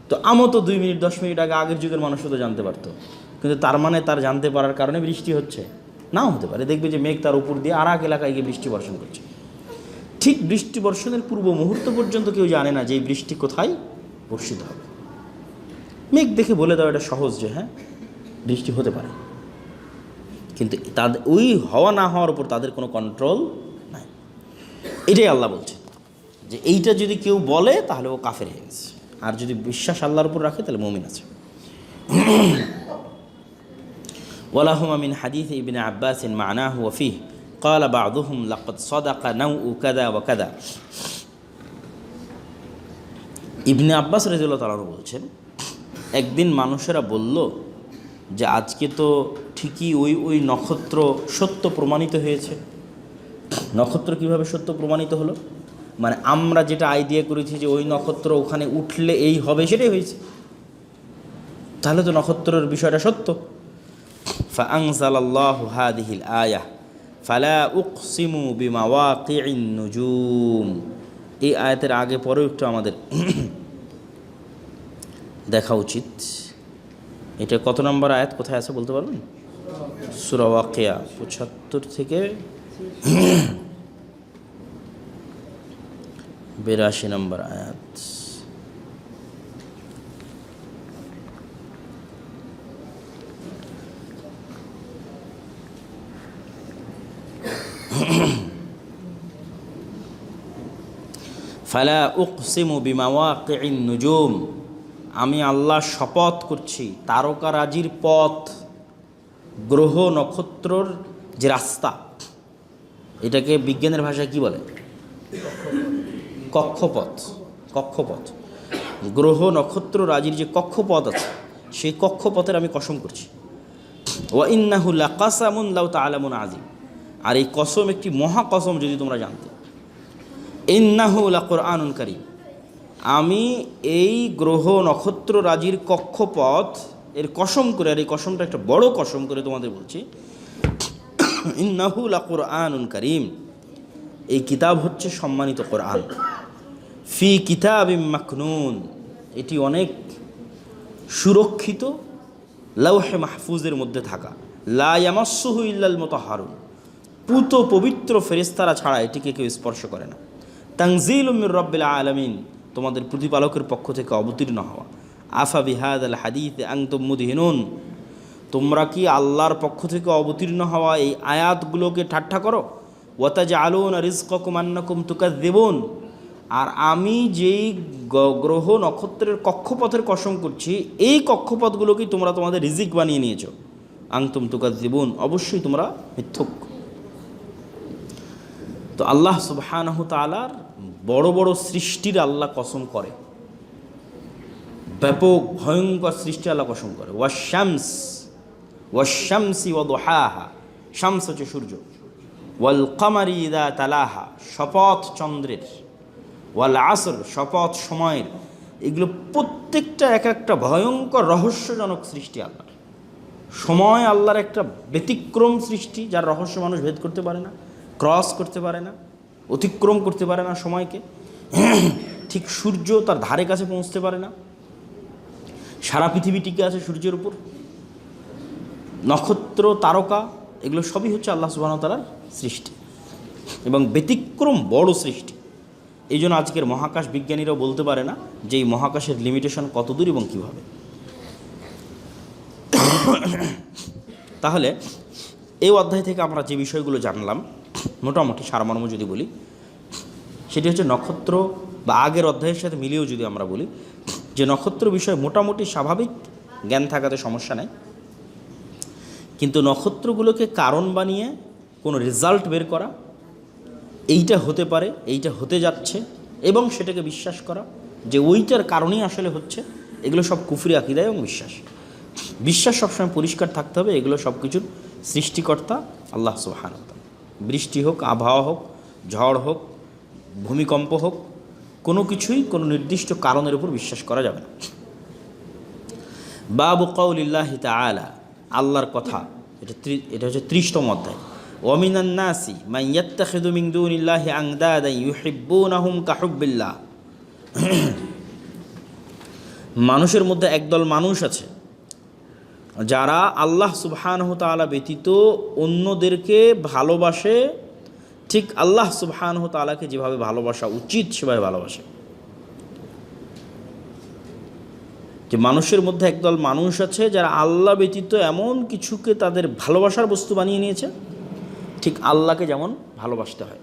তো আমও তো 2 মিনিট 10 মিনিট আগে আগের যুগের মানুষও তো জানতে পারতো, কিন্তু তার মানে তার জানতে পারার কারণে বৃষ্টি হচ্ছে নাও হতে পারে। দেখবে যে মেঘ তার উপর দিয়ে আর এক এলাকায় গিয়ে বৃষ্টি বর্ষণ করছে। ঠিক বৃষ্টি বর্ষণের পূর্ব মুহূর্ত পর্যন্ত কেউ জানে না যে এই বৃষ্টি কোথায় বর্ষিত হবে। মেঘ দেখে বলে দাও এটা সহজ যে হ্যাঁ বৃষ্টি হতে পারে, কিন্তু তাদের ওই হওয়া না হওয়ার উপর তাদের কোনো কন্ট্রোল নাই। এটাই আল্লাহ বলছে যে এইটা যদি কেউ বলে তাহলে ও কাফের হয়ে গেছে, আর যদি বিশ্বাস আল্লাহর উপর রাখে তাহলে মুমিন আছে। ওয়ালাহুমা মিন হাদিস ইবনে আব্বাস মা'নাহু ওয়া ফিহি ক্বালা বা'দুহুম লাকাদ সাদাকা নাওউ কাযা ওয়া কাযা। ইবনে আব্বাস রাদিয়াল্লাহু তাআলা বলছেন, একদিন মানুষেরা বলল যে আজকে তো ঠিকই ওই নক্ষত্র সত্য প্রমাণিত হয়েছে। নক্ষত্র কিভাবে সত্য প্রমাণিত হলো? মানে আমরা যেটা আইডিয়া করেছি যে ওই নক্ষত্র ওখানে উঠলে এই হবে সেটাই হয়েছে, তাহলে তো নক্ষত্রের বিষয়টা সত্য। ফাআনজালাল্লাহু হাযিহিল আয়াহ ফালা উকসিমু বিমাওয়াকিইন নুজুম। এই আয়াতের আগে পরেও একটু আমাদের দেখা উচিত। এটা কত নম্বর আয়াত, কোথায় আছে বলতে পারবেন? সূরা ওয়াকিয়া 75 থেকে 82 নম্বর আয়াত। ফালা উকসিমু বিমাওয়াকিইন নুজুম, আমি আল্লাহ শপথ করছি তারকারাজির পথ, গ্রহ নক্ষত্রর যে রাস্তা, এটাকে বিজ্ঞানের ভাষায় কি বলে? কক্ষপথ। কক্ষপথ, গ্রহ নক্ষত্র রাজির যে কক্ষপথ আছে সেই কক্ষপথের আমি কসম করছি। ওয়া ইন্নাহু লাকাসামুন লাউ তা'লামুন আযীম, আর এই কসম একটি মহা কসম যদি তোমরা জানতে। ইন্নাহু লাকুরআনুন কারীম, আমি এই গ্রহ নক্ষত্র রাজির কক্ষপথ এর কসম করে, আর এই কসমটা একটা বড় কসম করে তোমাদের বলছি। ইন্নাহু লাকুরআনুন কারীম, এই কিতাব হচ্ছে সম্মানিত কোরআন। ফি কিতাবিম মাকনুন, এটি অনেক সুরক্ষিত লাওহে মাহফুজের মধ্যে থাকা, লা ইয়ামাসসুহু ইল্লাল মুতাহহারুন, পুত পবিত্র ফেরেশতারা ছাড়া এটিকে কেউ স্পর্শ করে না। তানজিলুম মির রাব্বিল আলামিন, তোমাদের প্রতিপালকের পক্ষ থেকে অবতীর্ণ হওয়া। আফা বিহাদাল হাদিস আনতুম মুদহিনুন, তোমরা কি আল্লাহর পক্ষ থেকে অবতীর্ণ হওয়া এই আয়াতগুলোকে ঠাট্টা করো? ওয়াতাজআলুনা রিজকাকুম আন্নাকুম তুকাযযিবুন, আর আমি যেই গ্রহ নক্ষত্রের কক্ষপথের কসম করছি, এই কক্ষপথগুলোকেই তোমরা তোমাদের রিজিক বানিয়ে নিয়েছো। আনতুম তুকাযযিবুন, অবশ্যই তোমরা মিথ্যুক। তো আল্লাহ সুবহানাহু তাআলার বড় বড় সৃষ্টির আল্লাহ কসম করে, ব্যাপক ভয়ঙ্কর সৃষ্টি আল্লাহ কসম করে। ওয়াশ-শামসি ওয়া দুহাহা, শামস হচ্ছে সূর্য, ওয়াল কামারি ইযা তালাহা, শপথ চন্দ্রের, ওয়াল আসর, শপথ সময়ের। এগুলো প্রত্যেকটা এক একটা ভয়ঙ্কর রহস্যজনক সৃষ্টি আল্লাহর। সময় আল্লাহর একটা ব্যতিক্রম সৃষ্টি, যার রহস্য মানুষ ভেদ করতে পারে না, ক্রস করতে পারে না, অতিক্রম করতে পারে না সময়কে। ঠিক সূর্য তার ধারে কাছে পৌঁছতে পারে না। সারা পৃথিবী টিকে আছে সূর্যের উপর। নক্ষত্র, তারকা, এগুলো সবই হচ্ছে আল্লাহ সুবহানাহু ওয়া তাআলার সৃষ্টি এবং ব্যতিক্রম বড় সৃষ্টি। এই জন্য আজকের মহাকাশ বিজ্ঞানীরাও বলতে পারে না যে এই মহাকাশের লিমিটেশন কত দূর এবং কীভাবে। তাহলে এই অধ্যায় থেকে আমরা যে বিষয়গুলো জানলাম, মোটামুটি সারমর্ম যদি বলি, সেটি হচ্ছে নক্ষত্র, বা আগের অধ্যায়ের সাথে মিলিয়েও যদি আমরা বলি যে নক্ষত্র বিষয়ে মোটামুটি স্বাভাবিক জ্ঞান থাকাতে সমস্যা নেই, কিন্তু নক্ষত্রগুলোকে কারণ বানিয়ে কোনো রেজাল্ট বের করা, এইটা হতে পারে, এইটা হতে যাচ্ছে, এবং সেটাকে বিশ্বাস করা যে ওইটার কারণেই আসলে হচ্ছে, এগুলো সব কুফরি আকীদা এবং বিশ্বাস। বিশ্বাস সবসময় পরিষ্কার থাকতে হবে, এগুলো সব কিছুর সৃষ্টিকর্তা আল্লাহ সুবহানাহু ওয়া তাআলা। বৃষ্টি হোক, আবহাওয়া হোক, ঝড় হোক, ভূমিকম্প হোক, কোনো কিছুই কোনো নির্দিষ্ট কারণের উপর বিশ্বাস করা যাবে না। বাবু কাউলিল্লাহি তাআলা, আল্লাহর কথা, এটা হচ্ছে 30তম অধ্যায়। ওয়ামিনান নাসি মান ইয়াত্তাখিযু মিন দুনিল্লাহি আনদাদান ইউহিব্বুনাহুম কাহুব্বিল্লাহ, মানুষের মধ্যে একদল মানুষ আছে যারা আল্লাহ সুবহানাহু তাআলা ব্যতীত অন্যদেরকে ভালোবাসে, ঠিক আল্লাহ সুবহানাহু তাআলাকে যেভাবে ভালোবাসা উচিত সেভাবে ভালোবাসে। যে মানুষের মধ্যে একদল মানুষ আছে যারা আল্লাহ ব্যতীত এমন কিছুকে তাদের ভালোবাসার বস্তু বানিয়ে নিয়েছে, ঠিক আল্লাহকে যেমন ভালোবাসতে হয়।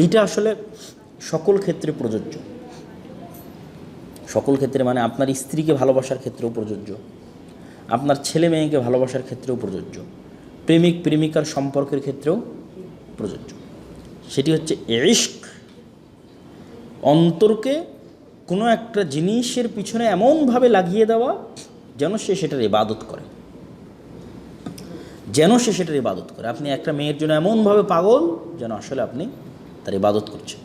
এইটা আসলে সকল ক্ষেত্রে প্রযোজ্য। সকল ক্ষেত্রে মানে আপনার স্ত্রীকে ভালোবাসার ক্ষেত্রেও প্রযোজ্য, আপনার ছেলে মেয়েকে ভালোবাসার ক্ষেত্রেও প্রযোজ্য, প্রেমিক প্রেমিকার সম্পর্কের ক্ষেত্রেও প্রযোজ্য। সেটি হচ্ছে ইশক, অন্তরকে কোনো একটা জিনিসের পিছনে এমনভাবে লাগিয়ে দেওয়া যেন সে সেটার ইবাদত করে, যেন সে সেটার ইবাদত করে। আপনি একটা মেয়ের জন্য এমনভাবে পাগল যেন আসলে আপনি তার ইবাদত করছেন।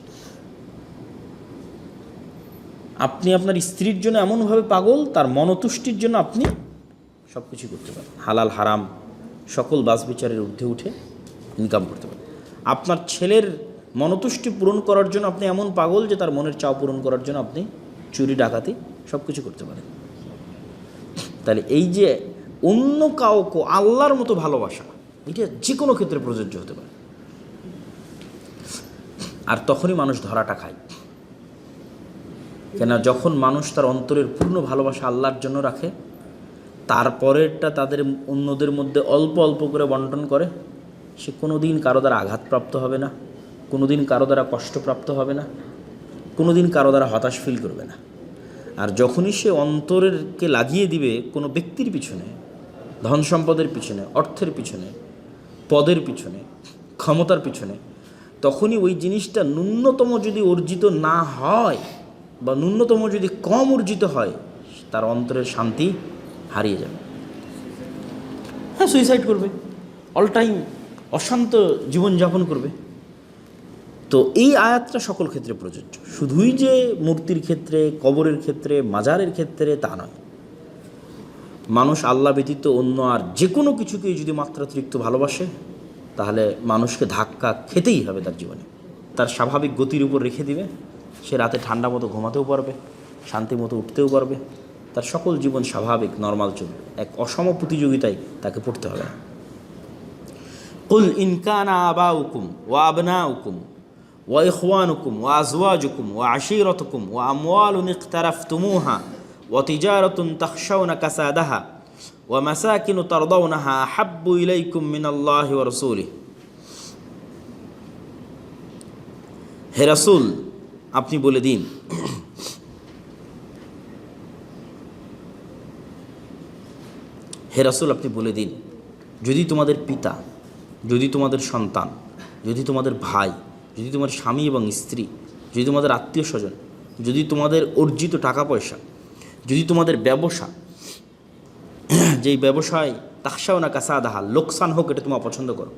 আপনি আপনার স্ত্রীর জন্য এমনভাবে পাগল, তার মনতুষ্টির জন্য আপনি সব কিছু করতে পারেন, হালাল হারাম সকল বাস বিচারের ঊর্ধ্বে উঠে ইনকাম করতে পারেন। আপনার ছেলের মনতুষ্টি পূরণ করার জন্য আপনি এমন পাগল যে তার মনের চাও পূরণ করার জন্য আপনি চুরি ডাকাতি সব কিছু করতে পারেন। তাহলে এই যে অন্য কাউকে আল্লাহর মতো ভালোবাসা, এটা যে কোনো ক্ষেত্রে প্রযোজ্য হতে পারে। আর তখনই মানুষ ধরাটা খায়, কেন যখন মানুষ তার অন্তরের পূর্ণ ভালোবাসা আল্লাহর জন্য রাখে, তারপরেরটা তাদের অন্যদের মধ্যে অল্প অল্প করে বন্টন করে, সে কোনো দিন কারো দ্বারা আঘাতপ্রাপ্ত হবে না, কোনো দিন কারো দ্বারা কষ্টপ্রাপ্ত হবে না, কোনো দিন কারো দ্বারা হতাশ ফিল করবে না। আর যখনই সে অন্তরেরকে লাগিয়ে দিবে কোনো ব্যক্তির পিছনে, ধন সম্পদের পিছনে, অর্থের পিছনে, পদের পিছনে, ক্ষমতার পিছনে, তখনই ওই জিনিসটা ন্যূনতম যদি অর্জিত না হয় বা ন্যূনতম যদি কম অর্জিত হয়, তার অন্তরের শান্তি হারিয়ে যাবে। হ্যাঁ, সুইসাইড করবে, অল টাইম অশান্ত জীবনযাপন করবে। তো এই আয়াতটা সকল ক্ষেত্রে প্রযোজ্য, শুধুই যে মূর্তির ক্ষেত্রে, কবরের ক্ষেত্রে, মাজারের ক্ষেত্রে তা নয়। মানুষ আল্লাহ ব্যতীত অন্য আর যে কোনো কিছুকেই যদি মাত্রাতিরিক্ত ভালোবাসে, তাহলে মানুষকে ধাক্কা খেতেই হবে তার জীবনে। তার স্বাভাবিক গতির উপর রেখে দিবে, সে রাতে ঠান্ডা মতো ঘুমাতেও পারবে, শান্তি মতো উঠতেও পারবে, তার সকল জীবন স্বাভাবিক নর্মাল চলবে। এক অসম প্রতিযোগিতায় তাকে পড়তে হবে না। কুল ইন কানা আবাউকুম ওয়া আবনাউকুম ওয়া ইখওয়ানুকুম ওয়া আজওয়াজুকুম ওয়া আশীরাতুকুম ওয়া আমওয়ালুন ইকতারাফতুমুহা ওয়া তিজারাতুন তাখশাউনা কাসাদাহা ওয়া মাসাকিনু তারদাউনাহা আহাব্বু ইলাইকুম মিনাল্লাহি ওয়া রাসূলিহি। হে রাসূল, আপনি বলে দিন, হে রাসূল আপনি বলে দিন, যদি তোমাদের পিতা, যদি তোমাদের সন্তান, যদি তোমাদের ভাই, যদি তোমার স্বামী এবং স্ত্রী, যদি তোমাদের আত্মীয় স্বজন, যদি তোমাদের অর্জিত টাকা পয়সা, যদি তোমাদের ব্যবসা, যেই ব্যবসায় তাখশাউনা কাসাদাহা লোকসান হোক, এটা তোমরা পছন্দ করো,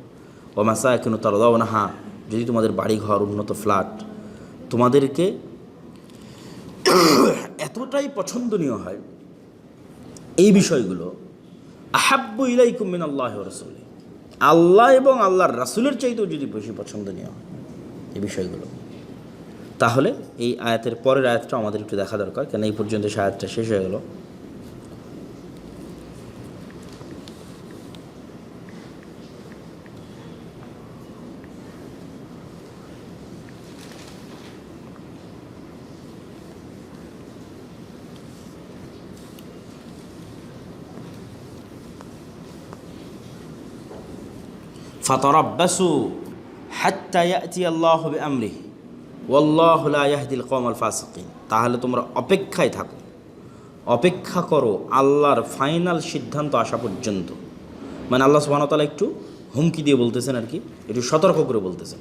ও মাসাকিনু তারদাউনাহা, যদি তোমাদের বাড়িঘর, উন্নত ফ্ল্যাট তোমাদেরকে এতটাই পছন্দনীয় হয়, এই বিষয়গুলো আহাব্বু ইলাইকুম মিনাল্লাহি ওয়া রাসূলিহি, আল্লাহ এবং আল্লাহর রাসূলের চাইতেও যদি বেশি পছন্দনীয় হয় এই বিষয়গুলো, তাহলে এই আয়াতের পরের আয়াতটা আমাদের একটু দেখা দরকার, কেন এই পর্যন্ত সে আয়াতটা শেষ হয়ে গেল। ফাতারাব্বাসু হাত্তা ইয়াতি আল্লাহু বিআমরিহি ওয়াল্লাহু লা ইয়াহদিল কওমাল ফাসিকিন, তাহলে তোমরা অপেক্ষায় থাকো, অপেক্ষা করো আল্লাহর ফাইনাল সিদ্ধান্ত আসা পর্যন্ত। মানে আল্লাহ সুবহানাহু ওয়া তাআলা একটু হুমকি দিয়ে বলতেছেন আর কি, একটু সতর্ক করে বলতেছেন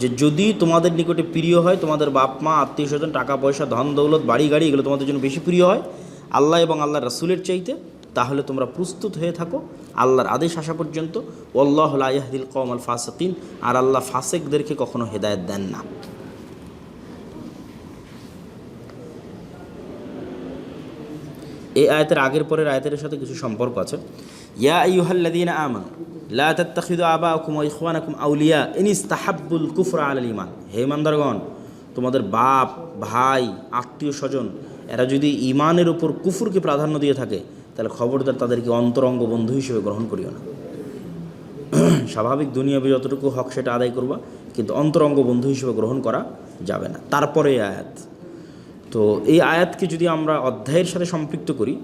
যে যদি তোমাদের নিকটে প্রিয় হয়, তোমাদের বাপ মা, আত্মীয় স্বজন, টাকা পয়সা, ধন দৌলত, বাড়ি গাড়ি, এগুলো তোমাদের জন্য বেশি প্রিয় হয় আল্লাহ এবং আল্লাহর রাসূলের চাইতে, তাহলে তোমরা প্রস্তুত হয়ে থাকো আল্লাহর আদেশ আসা পর্যন্ত। ওয়াল্লাহু লা ইয়াহদিল কওমাল ফাসিকিন, আর আল্লাহ ফাসিকদেরকে কখনো হেদায়েত দেন না। এই আয়াতের আগের পরের আয়াতের সাথে কিছু সম্পর্ক আছে। ইয়া আইয়ুহাল্লাযীনা আমানু লা তাত্তাখিযু আবাআকুম ওয়া ইখওয়ানাকুম আউলিয়া ইন ইসতাহাব্বুল কুফরা আলাল ঈমান, হে ইমানদারগণ, তোমাদের বাপ, ভাই, আত্মীয় স্বজন এরা যদি ঈমানের উপর কুফরকে প্রাধান্য দিয়ে থাকে, তাহলে খবরদার তাদেরকে অন্তরঙ্গ বন্ধু হিসেবে গ্রহণ করিও না। স্বাভাবিক দুনিয়াবি যতটুকু হক সেটা আদায় করবা, কিন্তু অন্তরঙ্গ বন্ধু হিসেবে গ্রহণ করা যাবে না। তারপরে এই আয়াত, তো এই আয়াতকে যদি আমরা অধ্যায়ের সাথে সম্পৃক্ত করি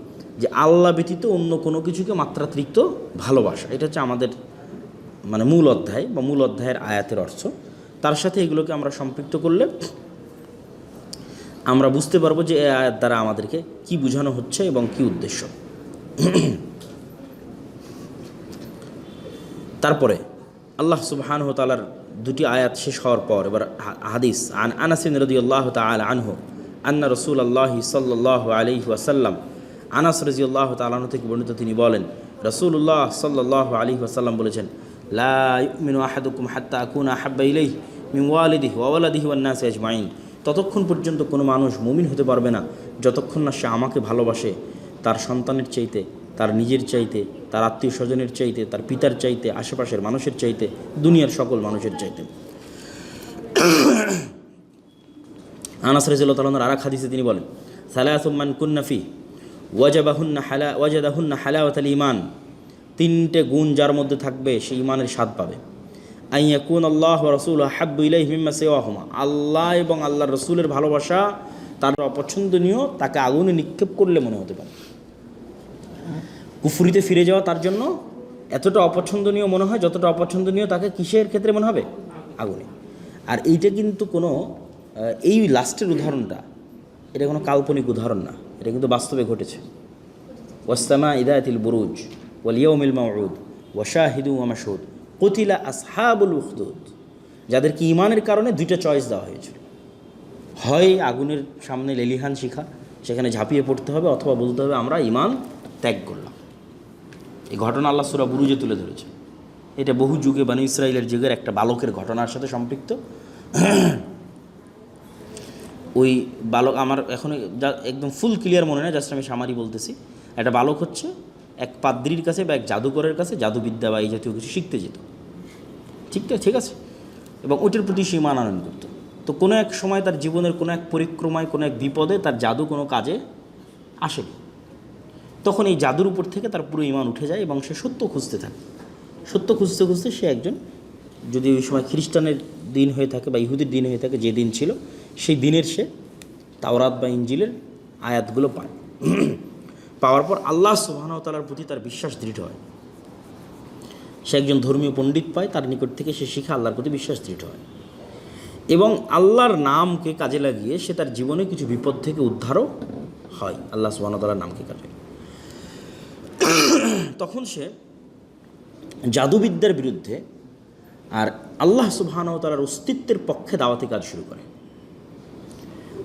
যে আল্লাহ ব্যতীত অন্য কোনো কিছুকে মাত্রাতিরিক্ত ভালোবাসা, এটা হচ্ছে আমাদের মানে মূল অধ্যায় বা মূল অধ্যায়ের আয়াতের অর্থ। তার সাথে এগুলোকে আমরা সম্পৃক্ত করলে আমরা বুঝতে পারবো যে এই আয়াত দ্বারা আমাদেরকে কি বোঝানো হচ্ছে এবং কি উদ্দেশ্য। তারপরে আল্লাহ সুবহানাহু ওয়া তাআলার দুটি আয়াত শেষ হওয়ার পর এবার হাদিস আন আনাস রাদিয়াল্লাহু তাআলা আনহু আন্না রাসূলুল্লাহ সাল্লাল্লাহু আলাইহি ওয়াসাল্লাম, আনাস রাদিয়াল্লাহু তাআলা আনহু থেকে বর্ণিত, তিনি বলেন রাসূলুল্লাহ সাল্লাল্লাহু আলাইহি ওয়াসাল্লাম বলেছেন, লা ইউমিনু আহাদুকুম হাত্তা আকুনা আহাব্বা ইলাইহি মিন ওয়ালিদিহি ওয়া ওয়ালাদিহি ওয়ান নাসি আজমাইন, ততক্ষণ পর্যন্ত কোনো মানুষ মুমিন হতে পারবে না যতক্ষণ না সে আমাকে ভালোবাসে তার সন্তানের চাইতে, তার নিজের চাইতে, তার আত্মীয় স্বজনের চাইতে, তার পিতার চাইতে, আশেপাশের মানুষের চাইতে, দুনিয়ার সকল মানুষের চাইতে। আনাস রাদিয়াল্লাহু তাআলার আরেক হাদিসে তিনি বলেন, সালাসুম মান কুন্না ফি ওয়াজাদাহুন্না হালাওয়াতাল ঈমান, তিনটে গুণ যার মধ্যে থাকবে সে ঈমানের স্বাদ পাবে। আন ইয়াকুন আল্লাহ ওয়া রাসূলুহু আহাব্বু ইলাইহি মিম্মা সিওয়াহুমা, আল্লাহ এবং আল্লাহর রাসূলের ভালোবাসা তার অপছন্দনীয়, তাকে আগুনে নিক্ষেপ করলে মনে হতে পারে। কুফরিতে ফিরে যাওয়া তার জন্য এতটা অপছন্দনীয় মনে হয় যতটা অপছন্দনীয় তাকে কিসের ক্ষেত্রে মনে হবে? আগুনে। আর এইটা কিন্তু কোনো এই লাস্টের উদাহরণটা এটা কোনো কাল্পনিক উদাহরণ না, এটা কিন্তু বাস্তবে ঘটেছে। ওয়াসসামা ইদাতিল বুরুজ ওয়াল ইয়াউমিল মাউউদ ওয়া শাহিদু ওয়া মাশহুদ কুতিলা আসহাবুল উখদুদ, যাদেরকে ঈমানের কারণে দুইটা চয়েস দেওয়া হয়েছিল, হয় আগুনের সামনে লেলিহান শিখা সেখানে ঝাঁপিয়ে পড়তে হবে, অথবা বলতে হবে আমরা ঈমান ত্যাগ করলাম। এই ঘটনা আল্লাহ সূরা বুরুজে তুলে ধরেছে। এটা বহু যুগে বনী ইসরাইলের যুগের একটা বালকের ঘটনার সাথে সম্পৃক্ত। ওই বালক আমার এখন একদম ফুল ক্লিয়ার মনে নেই, জাস্ট আমি সামারি বলতেছি। একটা বালক হচ্ছে এক পাদ্রির কাছে বা এক জাদুকরের কাছে জাদুবিদ্যা বা এই জাতীয় কিছু শিখতে যেত, ঠিক আছে, এবং ওইটার প্রতি সে ঈমান আনয়ন করত। তো কোনো এক সময় তার জীবনের কোনো এক পরিক্রমায় কোনো এক বিপদে তার জাদু কোনো কাজে আসেনি, তখন এই জাদুর উপর থেকে তার পুরো ঈমান উঠে যায় এবং সে সত্য খুঁজতে থাকে। সত্য খুঁজতে খুঁজতে সে একজন, যদি ওই সময় খ্রিস্টানের দিন হয়ে থাকে বা ইহুদির দিন হয়ে থাকে, যে দিন ছিল সেই দিনের সে তাওরাত বা ইঞ্জিলের আয়াতগুলো পায়। পাওয়ার পর আল্লাহ সুবহানাহু ওয়া তাআলার প্রতি তার বিশ্বাস দৃঢ় হয়। সে একজন ধর্মীয় পণ্ডিত পায়, তার নিকট থেকে সে শিখে আল্লাহর প্রতি বিশ্বাস দৃঢ় হয় এবং আল্লাহর নামকে কাজে লাগিয়ে সে তার জীবনে কিছু বিপদ থেকে উদ্ধারও হয় আল্লাহ সুবহানাহু ওয়া তাআলার নামকে কাজে। তখন সে জাদুবিদ্যার বিরুদ্ধে আর আল্লাহ সুবহানাহু ওয়া তাআলার অস্তিত্বের পক্ষে দাওয়াতি কাজ শুরু করে।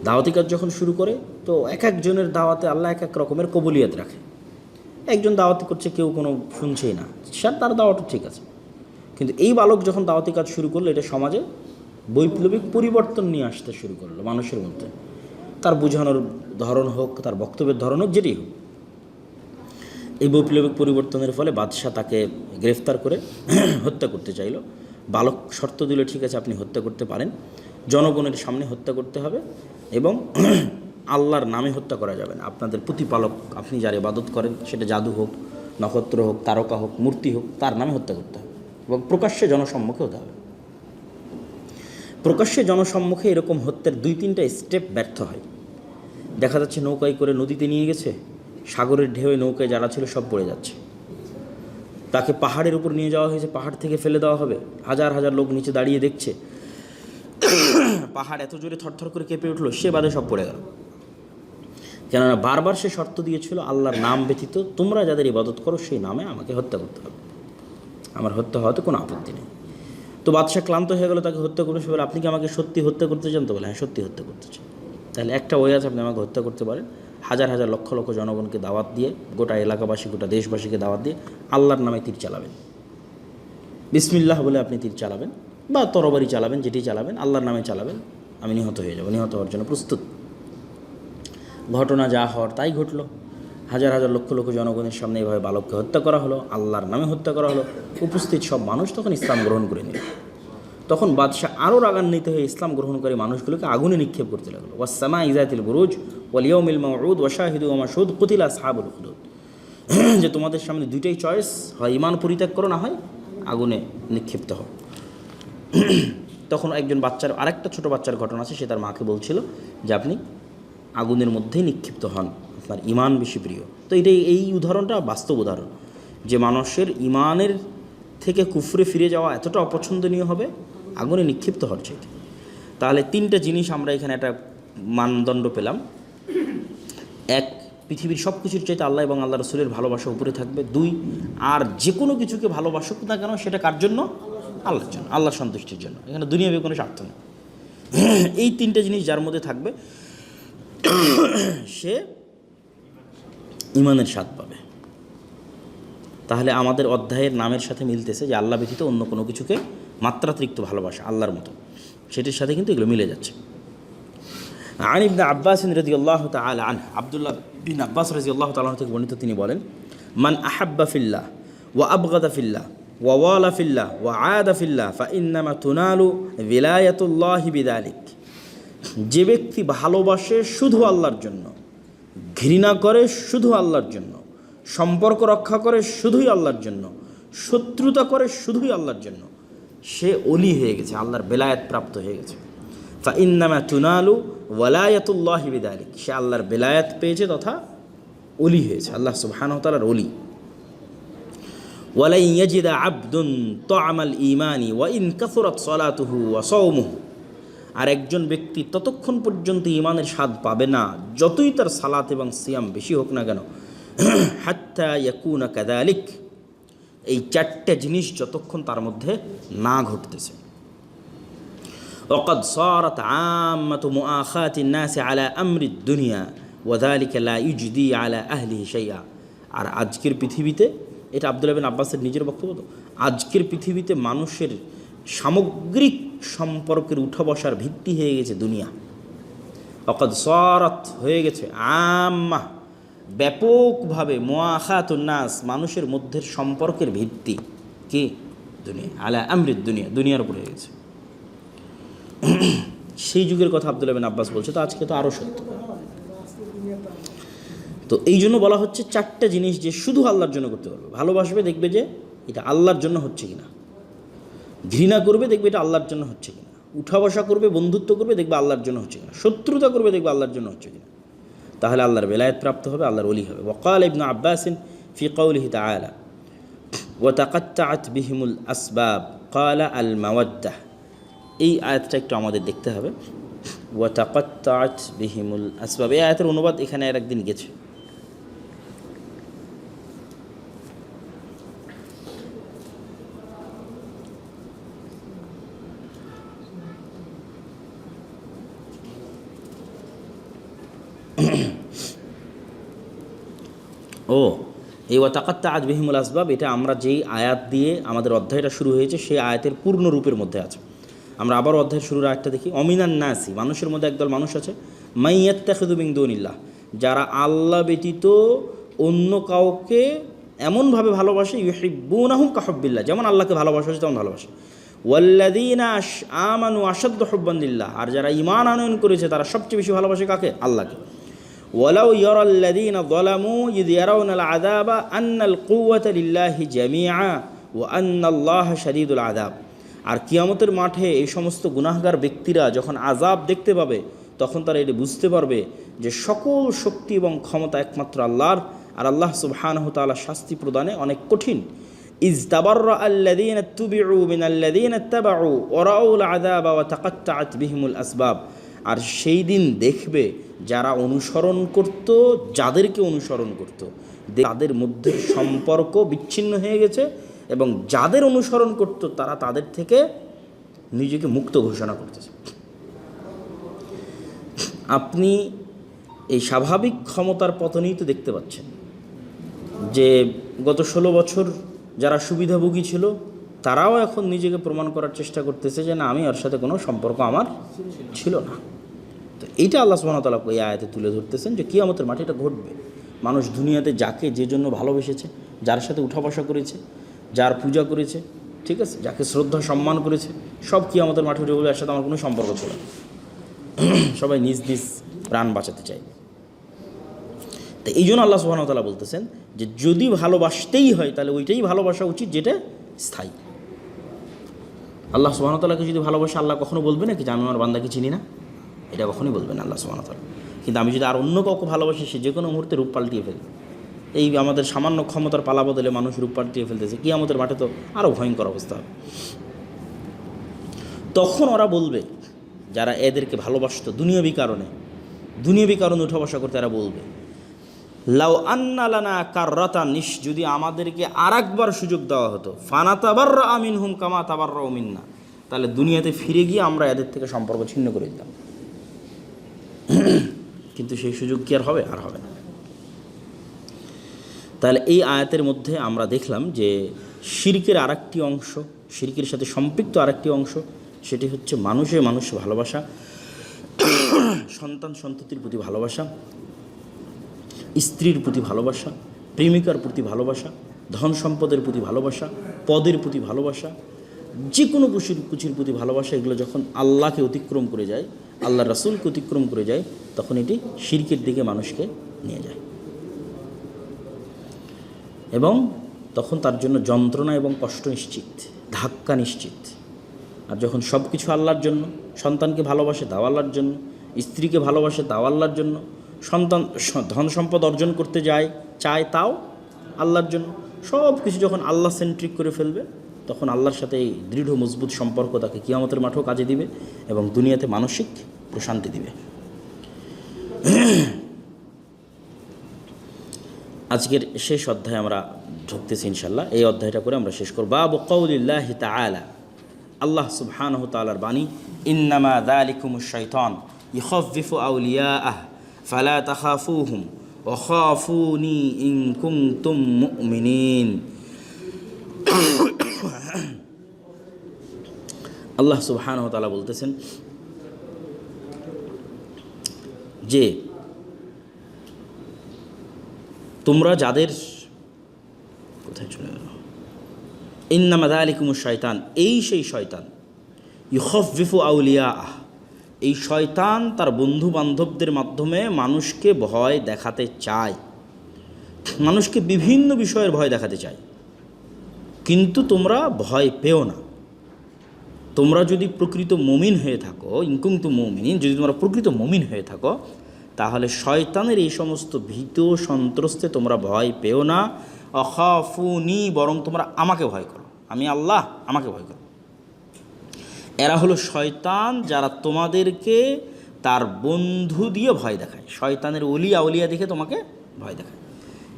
দাওয়াতি কাজ যখন শুরু করে তো এক একজনের দাওয়াতে আল্লাহ এক এক রকমের কবুলিয়ত রাখে। একজন দাওয়াতি করছে, কেউ কোনো শুনছেই না, তার দাওয়াটা ঠিক আছে। কিন্তু এই বালক যখন দাওয়াতি কাজ শুরু করলো, এটা সমাজে বৈপ্লবিক পরিবর্তন নিয়ে আসতে শুরু করলো মানুষের মধ্যে। তার বোঝানোর ধরন হোক, তার বক্তব্যের ধরন হোক, যেটাই হোক, এই বৈপ্লবিক পরিবর্তনের ফলে বাদশাহ তাকে গ্রেফতার করে হত্যা করতে চাইল। বালক শর্ত দিল, ঠিক আছে আপনি হত্যা করতে পারেন, জনগণের সামনে হত্যা করতে হবে এবং আল্লাহর নামে হত্যা করা যাবে না। আপনাদের প্রতিপালক, আপনি যার ইবাদত করেন, সেটা জাদু হোক, নক্ষত্র হোক, তারকা হোক, মূর্তি হোক, তার নামে হত্যা করতে হবে এবং প্রকাশ্যে জনসম্মুখে হতে হবে। প্রকাশ্যে জনসম্মুখে এরকম হত্যার 2-3টা স্টেপ ব্যর্থ হয়। দেখা যাচ্ছে নৌকায় করে নদীতে নিয়ে গেছে, সাগরের ঢেউয়ে নৌকায় যারা ছিল সব পড়ে যাচ্ছে। তাকে পাহাড়ের উপর নিয়ে যাওয়া হয়েছে, পাহাড় থেকে ফেলে দেওয়া হবে, হাজার হাজার লোক নিচে দাঁড়িয়ে দেখছে। পাহাড় এত জোরে থরথর করে কেঁপে উঠলো, সে বাদে সব পড়ে গেল। কেননা বারবার সে শর্ত দিয়েছিল, আল্লাহর নাম ব্যতীত তোমরা যাদের ইবাদত করো সেই নামে আমাকে হত্যা করতে হবে, আমার হত্যা হওয়াতে কোনো আপত্তি নেই। তো বাদশাহ ক্লান্ত হয়ে গেল, তাকে হত্যা করবে। সে বলে, আপনি কি আমাকে সত্যি হত্যা করতে চান? তো বলে, হ্যাঁ সত্যি হত্যা করতে চান। তাহলে একটা ওয়ে আছে, আপনি আমাকে হত্যা করতে পারেন। হাজার হাজার লক্ষ লক্ষ জনগণকে দাওয়াত দিয়ে, গোটা এলাকাবাসী, গোটা দেশবাসীকে দাওয়াত দিয়ে আল্লাহর নামে তীর চালাবেন, বিসমিল্লাহ বলে আপনি তীর চালাবেন বা তরবারি চালাবেন, যেটি চালাবেন আল্লাহর নামে চালাবেন, আমি নিহত হয়ে যাব, নিহত হওয়ার জন্য প্রস্তুত। ঘটনা যা হওয়ার তাই ঘটল। হাজার হাজার লক্ষ লক্ষ জনগণের সামনে এভাবে বালককে হত্যা করা হলো, আল্লাহর নামে হত্যা করা হলো। উপস্থিত সব মানুষ তখন ইসলাম গ্রহণ করে নিল। তখন বাদশাহ আরও রাগান্বিত হয়ে ইসলাম গ্রহণকারী মানুষগুলোকে আগুনে নিক্ষেপ করতে লাগলো। ওয়াসসামা ইযাতিল বুরুজ ওয়াল ইয়াউমিল মাউউদ ওয়া শাহিদু ওয়া মাশহুদ কুতিলা আসহাবুল উখদুদ, যে তোমাদের সামনে দুইটাই চয়েস, হয় ঈমান পরিত্যাগ করো, না হয় আগুনে নিক্ষিপ্ত হও। তখন একজন বাচ্চার, আরেকটা ছোট বাচ্চার ঘটনা আছে, সে তার মাকে বলছিল যে আপনি আগুনের মধ্যেই নিক্ষিপ্ত হন, আপনার ঈমান বেশি প্রিয়। তো এই উদাহরণটা বাস্তব উদাহরণ যে মানুষের ঈমানের থেকে কুফরে ফিরে যাওয়া এতটা অপছন্দনীয় হবে আগুনে নিক্ষিপ্ত হওয়ার চাইতে। তাহলে 3টা জিনিস আমরা এখানে একটা মানদণ্ড পেলাম। 1, পৃথিবীর সব কিছুর চাইতে আল্লাহ এবং আল্লাহ রসুলের ভালোবাসা উপরে থাকবে। 2, আর যে কোনো কিছুকে ভালোবাসুক না কেন সেটা কার জন্য? আল্লাহর জন্য, আল্লাহর সন্তুষ্টির জন্য। এখানে দুনিয়াবি কোনো স্বার্থ নেই। এই 3টা জিনিস যার মধ্যে থাকবে সে ঈমানের স্বাদ পাবে। তাহলে আমাদের অধ্যায়ের নামের সাথে মিলতেছে যে আল্লাহ ব্যতীত অন্য কোনো কিছুকে মাত্রাতিরিক্ত ভালোবাসা, আল্লাহর মতো, সেটির সাথে কিন্তু এগুলো মিলে যাচ্ছে। আন ইবনে আব্বাস রাদিয়াল্লাহু তাআলা আনহু, আব্দুল্লাহ বিন আব্বাস রাদিয়াল্লাহু তাআলা থেকে বর্ণিত, তিনি বলেন, মান আহাব্বা ফিল্লাহ ওয়া আবগাদা ফিল্লাহ ওয়া ওয়ালা ফিল্লাহ ওয়া আদা ফিল্লাহ ফাইন্নামা তুনালু ভিলায়াতুল্লাহি বিযালিক। যে ব্যক্তি ভালোবাসে শুধু আল্লাহর জন্য, ঘৃণা করে শুধু আল্লাহর জন্য, সম্পর্ক রক্ষা করে শুধুই আল্লাহর জন্য, শত্রুতা করে শুধুই আল্লাহর জন্য, সে ওলি হয়ে গেছে, আল্লাহর বেলায়েত প্রাপ্ত হয়ে গেছে। ফাইন্নামা তুনালু ওয়ালায়াতুল্লাহি বিযালিক, সে আল্লাহর বেলায়েত পেয়েছে তথা ওলি হয়েছে, আল্লাহ সুবহানাহু ওয়া তাআলার ওলি। ওয়ালাই ইয়াজিদা আবদুন তা'আমাল ঈমানি ওয়া ইন কাসুরাত সালাতুহু ওয়া সাওমুহু, আর একজন ব্যক্তি ততক্ষণ পর্যন্ত ঈমানের স্বাদ পাবে না যতই তার সালাত এবং সিয়াম বেশি হোক না কেন, হাত্তা ইয়াকুনা কাযালিক, এই 4টে জিনিস যতক্ষণ তার মধ্যে না ঘটতেছে। ওয়াকাদ সারাত আম্মাতু মুআখাতিন নাসি আলা আমরি দুনিয়া ওয়া যালিকা লা ইউজদি আলা আহলিহি শাইআ। আর আজকের পৃথিবীতে, এটা আব্দুল্লাহ বিন আব্বাসের নিজের বক্তব্য, তো আজকের পৃথিবীতে মানুষের সামগ্রিক সম্পর্কের উঠা বসার ভিত্তি হয়ে গেছে দুনিয়া। ওয়াকাদ সারাত, হয়ে গেছে, আম্মা, ব্যাপকভাবে, মুআখাতুন নাস, মানুষের মধ্যে সম্পর্কের ভিত্তি কি? দুনিয়া, আলা আমরিদ দুনিয়া, দুনিয়ার উপরে হয়ে গেছে। সেই যুগের কথা আব্দুল্লাহ বিন আব্বাস বলছে, তো আজকে তো আরও সত্য। তো এই জন্য বলা হচ্ছে 4টা জিনিস যে শুধু আল্লাহর জন্য করতে পারবে। ভালোবাসবে, দেখবে যে এটা আল্লাহর জন্য হচ্ছে কিনা। ঘৃণা করবে, দেখবে এটা আল্লাহর জন্য হচ্ছে কিনা। উঠা বসা করবে, বন্ধুত্ব করবে, দেখবে আল্লাহর জন্য হচ্ছে কিনা। শত্রুতা করবে, দেখবে আল্লাহর জন্য হচ্ছে কিনা। তাহলে আল্লাহর বেলায়েত প্রাপ্ত হবে, আল্লাহর ওলি হবে। ওয়াকাল ইবনে আব্বাস ফি কওলিহি তাআলা ওয়া তাকাত্তাআত বিহিমুল আসবাব ক্বালা আল মাওয়াদ্দাহ। এই আয়াতটা একটু আমাদের দেখতে হবে। ওয়া তাকাত্তাআত বিহিমুল আসবাব, এই আয়াতের অনুবাদ এখানে আর একদিন গেছে। এই ওয়াতাকাত্তাআত বিহিমুল আসবাব, এটা আমরা যেই আয়াত দিয়ে আমাদের অধ্যায়টা শুরু হয়েছে সেই আয়াতের পূর্ণ রূপের মধ্যে আছে। আমরা আবার অধ্যায়ের শুরুর আয়াতটা দেখি। অমিনান নাসি, মানুষের মধ্যে একদল মানুষ আছে, মাই ইয়াত্তাখিযু মিন দুনিল্লাহ, যারা আল্লাহ ব্যতীত অন্য কাউকে এমনভাবে ভালোবাসে, ইউহিব্বুনাহুম কাহুব্বিল্লাহ, যেমন আল্লাহকে ভালোবাসে তেমন ভালোবাসে। ওয়াল্লাযীনা আমানু আশাদ্দু হুব্বান লিল্লাহ, আর যারা ঈমান আনয়ন করেছে তারা সবচেয়ে বেশি ভালোবাসে কাকে? আল্লাহকে। ওয়ালাউ ইয়ারাল্লাযীনা যালামু ইয ইয়ারাউনাল আযাবা আন্নাল কুওয়াতা লিল্লাহি জামিআ ওয়া আন্নাল্লাহা শাদীদুল আযাব। আর কিয়ামতের মাঠে এই সমস্ত গুনাহগার ব্যক্তিরা যখন আযাব দেখতে পাবে তখন তারা এটা বুঝতে পারবে যে সকল শক্তি এবং ক্ষমতা একমাত্র আল্লাহর, আর আল্লাহ সুবহানাহু ওয়া তাআলা শাস্তি প্রদানে অনেক কঠিন। ইয তাবাররা আল্লাযীনা তুবিউ মিনাল্লাযীনা ইত্তাবাউ ওয়া রাউল আযাবা ওয়া তাকাত্তাআত বিহিমুল আসবাব। আর সেই দিন দেখবে যারা অনুসরণ করত, যাদেরকে অনুসরণ করত, তাদের মধ্যে সম্পর্ক বিচ্ছিন্ন হয়ে গেছে, এবং যাদের অনুসরণ করত তারা তাদের থেকে নিজেকে মুক্ত ঘোষণা করতেছে। আপনি এই স্বাভাবিক ক্ষমতার পতনই তো দেখতে পাচ্ছেন যে গত 16 বছর যারা সুবিধাভোগী ছিল তারাও এখন নিজেকে প্রমাণ করার চেষ্টা করতেছে যে না, আমি ওর সাথে কোনো সম্পর্ক আমার ছিল না। তো এইটা আল্লাহ সুবহানাহু ওয়া তাআলা এই আয়াতে তুলে ধরতেছেন যে কিয়ামতের মাঠে এটা ঘটবে। মানুষ দুনিয়াতে যাকে যে জন্য ভালোবেসেছে, যার সাথে উঠা বসা করেছে, যার পূজা করেছে, ঠিক আছে, যাকে শ্রদ্ধা সম্মান করেছে, সব কিয়ামতের মাঠে উঠে বলে এর সাথে আমার কোনো সম্পর্ক ছিল না। সবাই নিজ নিজ প্রাণ বাঁচাতে চাইবে। তো এই জন্য আল্লাহ সুবহানাহু ওয়া তাআলা বলতেছেন যে যদি ভালোবাসতেই হয় তাহলে ওইটাই ভালোবাসা উচিত যেটা স্থায়ী। আল্লাহ সুবহানাহু ওয়া তাআলাকে যদি ভালোবাসে, আল্লাহ কখনো বলবে না কি যে আমি আমার বান্দাকে চিনি না? এটা কখনোই বলবেন আল্লাহ সুবহানাহু ওয়া তাআলা। কিন্তু আমি যদি আর অন্য কাউকে ভালোবাসি, সে যে কোনো মুহূর্তে রূপ পাল্টিয়ে ফেলবে। এই আমাদের সামান্য ক্ষমতার পালা বদলে মানুষ রূপ পাল্টিয়ে ফেলতেছে, কিয়ামতের মাঠে তো আরও ভয়ঙ্কর অবস্থা হবে। তখন ওরা বলবে, যারা এদেরকে ভালোবাসতো দুনিয়াবী কারণে উঠা বসা করতে, এরা বলবে লাউ আন্না লানা কাররাতান, যদি আমাদেরকে আরেকবার সুযোগ দেওয়া হতো, ফানাতাবাররা মিনহুম কামা তাবাররাউ মিন্না, তাহলে দুনিয়াতে ফিরে গিয়ে আমরা এদের থেকে সম্পর্ক ছিন্ন করে দিতাম। কিন্তু সেই সুযোগ কি আর হবে? আর হবে না। তাহলে এই আয়াতের মধ্যে আমরা দেখলাম যে শিরকের আরেকটি অংশ, শিরকের সাথে সম্পৃক্ত আরেকটি অংশ, সেটি হচ্ছে মানুষ ভালোবাসা, সন্তান সন্ততির প্রতি ভালোবাসা, স্ত্রীর প্রতি ভালোবাসা, প্রেমিকার প্রতি ভালোবাসা, ধন সম্পদের প্রতি ভালোবাসা, পদের প্রতি ভালোবাসা, যে কোনো কিছুর প্রতি ভালোবাসা, এগুলো যখন আল্লাহকে অতিক্রম করে যায়, আল্লাহ রাসূলকে অতিক্রম করে যায়, তখন এটি শিরকের দিকে মানুষকে নিয়ে যায়, এবং তখন তার জন্য যন্ত্রণা এবং কষ্ট নিশ্চিত, ধাক্কা নিশ্চিত। আর যখন সব কিছু আল্লাহর জন্য, সন্তানকে ভালোবাসে তাও আল্লাহর জন্য, স্ত্রীকে ভালোবাসে তাও আল্লাহর জন্য, সন্তান ধন সম্পদ অর্জন করতে চায় তাও আল্লাহর জন্য, সব কিছু যখন আল্লাহ সেন্ট্রিক করে ফেলবে, তখন আল্লাহর সাথে এই দৃঢ় মজবুত সম্পর্ক তাকে কিয়ামতের মাঠেও কাজে দিবে এবং দুনিয়াতে মানসিক প্রশান্তি দিবে। আজকের শেষ অধ্যায়ে আমরা ঢুকতেছি ইনশাল্লাহ। এই অধ্যায়টা করে আমরা শেষ করব। বাবু কওলিল্লাহি তাআলা, আল্লাহ সুবহানাহু ওয়া তাআলার বাণী, ইন্নামা যালিকুমুশ শাইতান ইখাফিফু আউলিয়াআহ ফালা তাখাফুহুম ওয়া খাফুনি ইন কুনতুম মুমিনিন। আল্লাহ সুবহানাহু ওয়া তাআলা বলতেছেন যে তোমরা যাদের, কোথায় চলে গেল, ইন্নামা যালিকুমুশ শাইতান, এই সেই শয়তান, ইখাফিফু আউলিয়াআহ, এই শয়তান তার বন্ধু বান্ধবদের মাধ্যমে মানুষকে ভয় দেখাতে চায়, মানুষকে বিভিন্ন বিষয়ের ভয় দেখাতে চায়। কিন্তু তোমরা ভয় পেও না। তোমরা যদি প্রকৃত মুমিন হয়ে থাকো, ইনকুনতুম মুমিনিন, যদি তোমরা প্রকৃত মুমিন হয়ে থাকো, তাহলে শয়তানের এই সমস্ত ভীত সন্ত্রস্তে তোমরা ভয় পেও না। আখাফুনি, বরং তোমরা আমাকে ভয় করো, আমি আল্লাহ, আমাকে ভয় করো। এরা হলো শয়তান, যারা তোমাদেরকে তার বন্ধু দিয়ে ভয় দেখায়। শয়তানের অলিয়া উলিয়া দেখে তোমাকে ভয় দেখায়।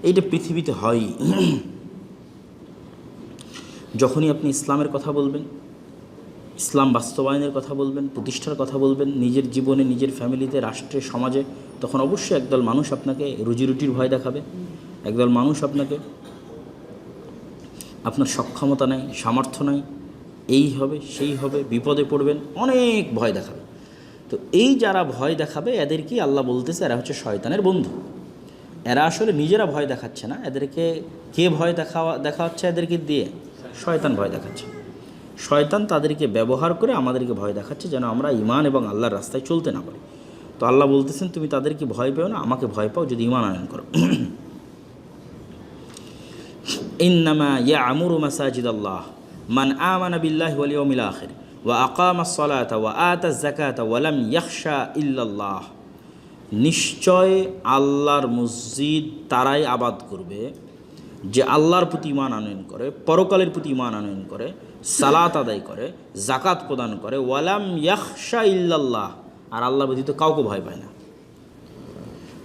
এইটা পৃথিবীতে হয়। যখনই আপনি ইসলামের কথা বলবেন, ইসলাম বাস্তবায়নের কথা বলবেন, প্রতিষ্ঠার কথা বলবেন, নিজের জীবনে, নিজের ফ্যামিলিতে, রাষ্ট্রে, সমাজে, তখন অবশ্যই একদল মানুষ আপনাকে রুজিরুটির ভয় দেখাবে, একদল মানুষ আপনাকে আপনার সক্ষমতা নাই, সামর্থ্য নাই, এই হবে সেই হবে, বিপদে পড়বেন, অনেক ভয় দেখাবে। তো এই যারা ভয় দেখাবে এদেরকেই আল্লাহ বলতেছে এরা হচ্ছে শয়তানের বন্ধু। এরা আসলে নিজেরা ভয় দেখাচ্ছে না, এদেরকে কে ভয় দেখা হচ্ছে? এদেরকে দিয়ে শয়তান ভয় দেখাচ্ছে। শয়তান তাদেরকে ব্যবহার করে আমাদেরকে ভয় দেখাচ্ছে যেন আমরা ঈমান এবং আল্লাহর রাস্তায় চলতে না পারি। তো আল্লাহ বলতেছেন তুমি তাদেরকে ভয় পেও না, আমাকে ভয় পাও যদি ঈমান আনয়ন করো। ইন্নামা ইয়া'মুরু মাসাজিদাল্লাহ মান আমানা বিল্লাহি ওয়াল ইয়াউমিল আখির ওয়া আকামাস সালাতা ওয়া আতাজ যাকাতা ওয়া লাম ইয়াখশা ইল্লাল্লাহ। নিশ্চয় আল্লাহর মসজিদ তারাই আবাদ করবে যে আল্লাহর প্রতি ঈমান আনয়ন করে, পরকালের প্রতি ঈমান আনয়ন করে, সালাত আদায় করে, জাকাত প্রদান করে, ওয়ালাম ইয়াখশা ইল্লাল্লাহ, আর আল্লাহ ব্যতীত কাউকে ভয় পায় না।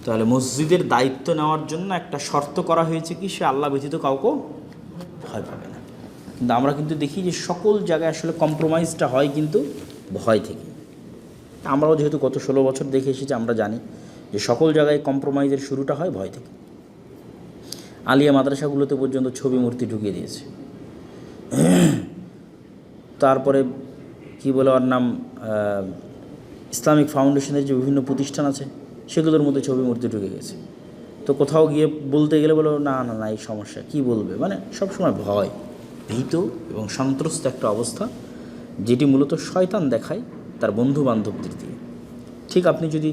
তাহলে মসজিদের দায়িত্ব নেওয়ার জন্য একটা শর্ত করা হয়েছে কি, সে আল্লাহ ব্যতীত কাউকে ভয় পাবে না। কিন্তু আমরা কিন্তু দেখি যে সকল জায়গায় আসলে কম্প্রোমাইজটা হয় কিন্তু ভয় থেকে। আমরাও যেহেতু গত 16 বছর দেখে এসেছি, আমরা জানি যে সকল জায়গায় কম্প্রোমাইজের শুরুটা হয় ভয় থেকে। আলিয়া মাদ্রাসাগুলোতে পর্যন্ত ছবি মূর্তি ঢুকিয়ে দিয়েছে। তারপরে কি বলে ওর নাম, ইসলামিক ফাউন্ডেশনের যে বিভিন্ন প্রতিষ্ঠান আছে সেগুলোর মধ্যে ছবি মূর্তি ঢুকে গেছে। তো কোথাও গিয়ে বলতে গেলে বলো না না না এই সমস্যা, কি বলবে, মানে সবসময় ভয়, ভীত এবং সন্ত্রস্ত একটা অবস্থা, যেটি মূলত শয়তান দেখায় তার বন্ধু বান্ধবদের দিয়ে। ঠিক আপনি যদি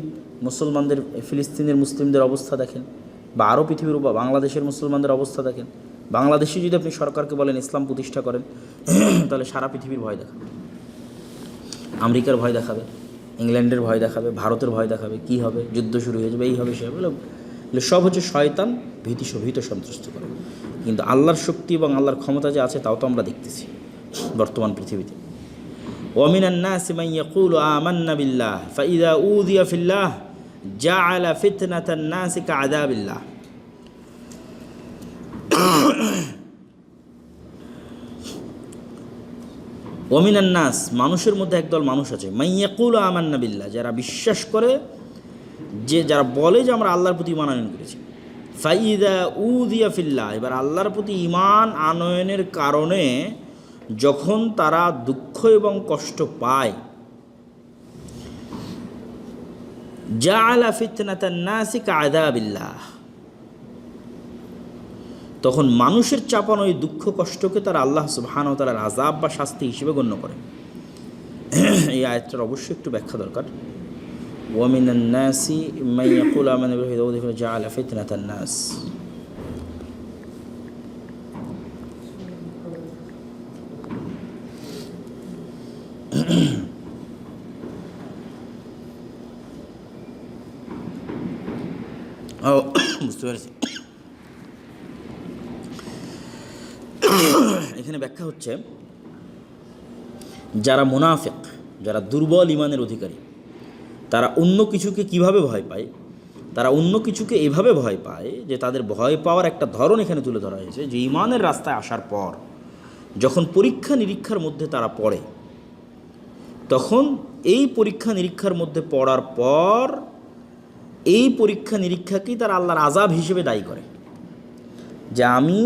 মুসলমানদের, ফিলিস্তিনের মুসলিমদের অবস্থা দেখেন, বা আরও পৃথিবীর বা বাংলাদেশের মুসলমানদের অবস্থা দেখেন, বাংলাদেশে যদি আপনি সরকারকে বলেন ইসলাম প্রতিষ্ঠা করেন, তাহলে সারা পৃথিবীর ভয় দেখাবে, আমেরিকার ভয় দেখাবে, ইংল্যান্ডের ভয় দেখাবে, ভারতের ভয় দেখাবে, কি হবে, যুদ্ধ শুরু হয়ে যাবে, এই হবে সে হবে। সব হচ্ছে শয়তান ভীত সন্ত্রস্ত করে। কিন্তু আল্লাহর শক্তি এবং আল্লাহর ক্ষমতা যে আছে তাও তো আমরা দেখতেছি বর্তমান পৃথিবীতে। ওয়ামিনান নাসি মান ইয়াকুলু আমান্না বিল্লাহ ফাইযা উযিয়া ফিল্লাহ জাআলা ফিতনাতান নাসি কাআযাবিল্লাহ। ওয়ামিনান নাস, মানুষের মধ্যে একদল মানুষ আছে, মান ইয়াকুলু আমান্না বিল্লাহ, যারা বিশ্বাস করে, যে যারা বলে যে আমরা আল্লাহর প্রতি ঈমান আনয়ন করেছি। ফাইযা উযিয়া ফিল্লাহ, এবার আল্লাহর প্রতি ঈমান আনয়নের কারণে যখন তারা দুঃখ এবং কষ্ট পায়, জাআলা ফিতনাতান নাসি কাআযাবিল্লাহ, তখন মানুষের চাপানো ওই দুঃখ কষ্টকে তারা আল্লাহ সুবহানাহু ওয়া তাআলার আযাব বা শাস্তি হিসেবে গণ্য করে। এই আয়াতটার অবশ্যই একটু ব্যাখ্যা দরকার। ওয়ামিনান নাসি মান ইয়াকুলু আমান্না বিল্লাহি ওয়া রাসূলিহি জাআলা ফিতনাতান নাস। বুঝতে পেরেছি। এখানে ব্যাখ্যা হচ্ছে, যারা মুনাফিক, যারা দুর্বল ঈমানের অধিকারী, তারা অন্য কিছুকে কিভাবে ভয় পায়? তারা অন্য কিছুকে এভাবে ভয় পায় যে তাদের ভয় পাওয়ার একটা ধরন এখানে তুলে ধরা হয়েছে, যে ঈমানের রাস্তায় আসার পর যখন পরীক্ষা নিরীক্ষার মধ্যে তারা পড়ে, তখন এই পরীক্ষা নিরীক্ষার মধ্যে পড়ার পর এই পরীক্ষা নিরীক্ষাকেই তারা আল্লাহর আযাব হিসেবে দায়ী করে, যে আমি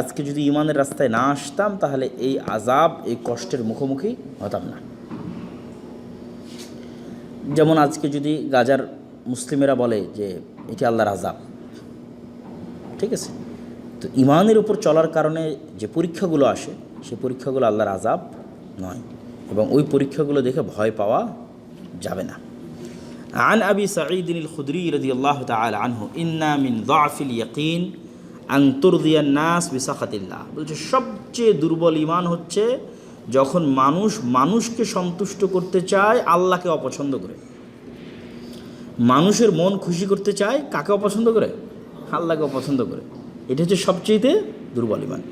আজকে যদি ঈমানের রাস্তায় না আসতাম তাহলে এই আযাব, এই কষ্টের মুখোমুখি হতাম না। যেমন আজকে যদি গাজার মুসলিমেরা বলে যে এটি আল্লাহর আযাব, ঠিক আছে, তো ঈমানের উপর চলার কারণে যে পরীক্ষাগুলো আসে সেই পরীক্ষাগুলো আল্লাহর আযাব নয়, এবং ওই পরীক্ষাগুলো দেখে ভয় পাওয়া যাবে না। عن أبي سعيد الخدري رضي الله تعالى عنه إن من ضعف اليقين أن ترضي الناس بسخط الله বলছে সবচেয়ে দুর্বল ঈমান হচ্ছে যখন মানুষকে সন্তুষ্ট করতে চায় আল্লাহকে অপছন্দ করে। মানুষের মন খুশি করতে চায় কাকে অপছন্দ করে? আল্লাহকে অপছন্দ করে। এটা হচ্ছে সবচেয়ে দুর্বল ঈমান।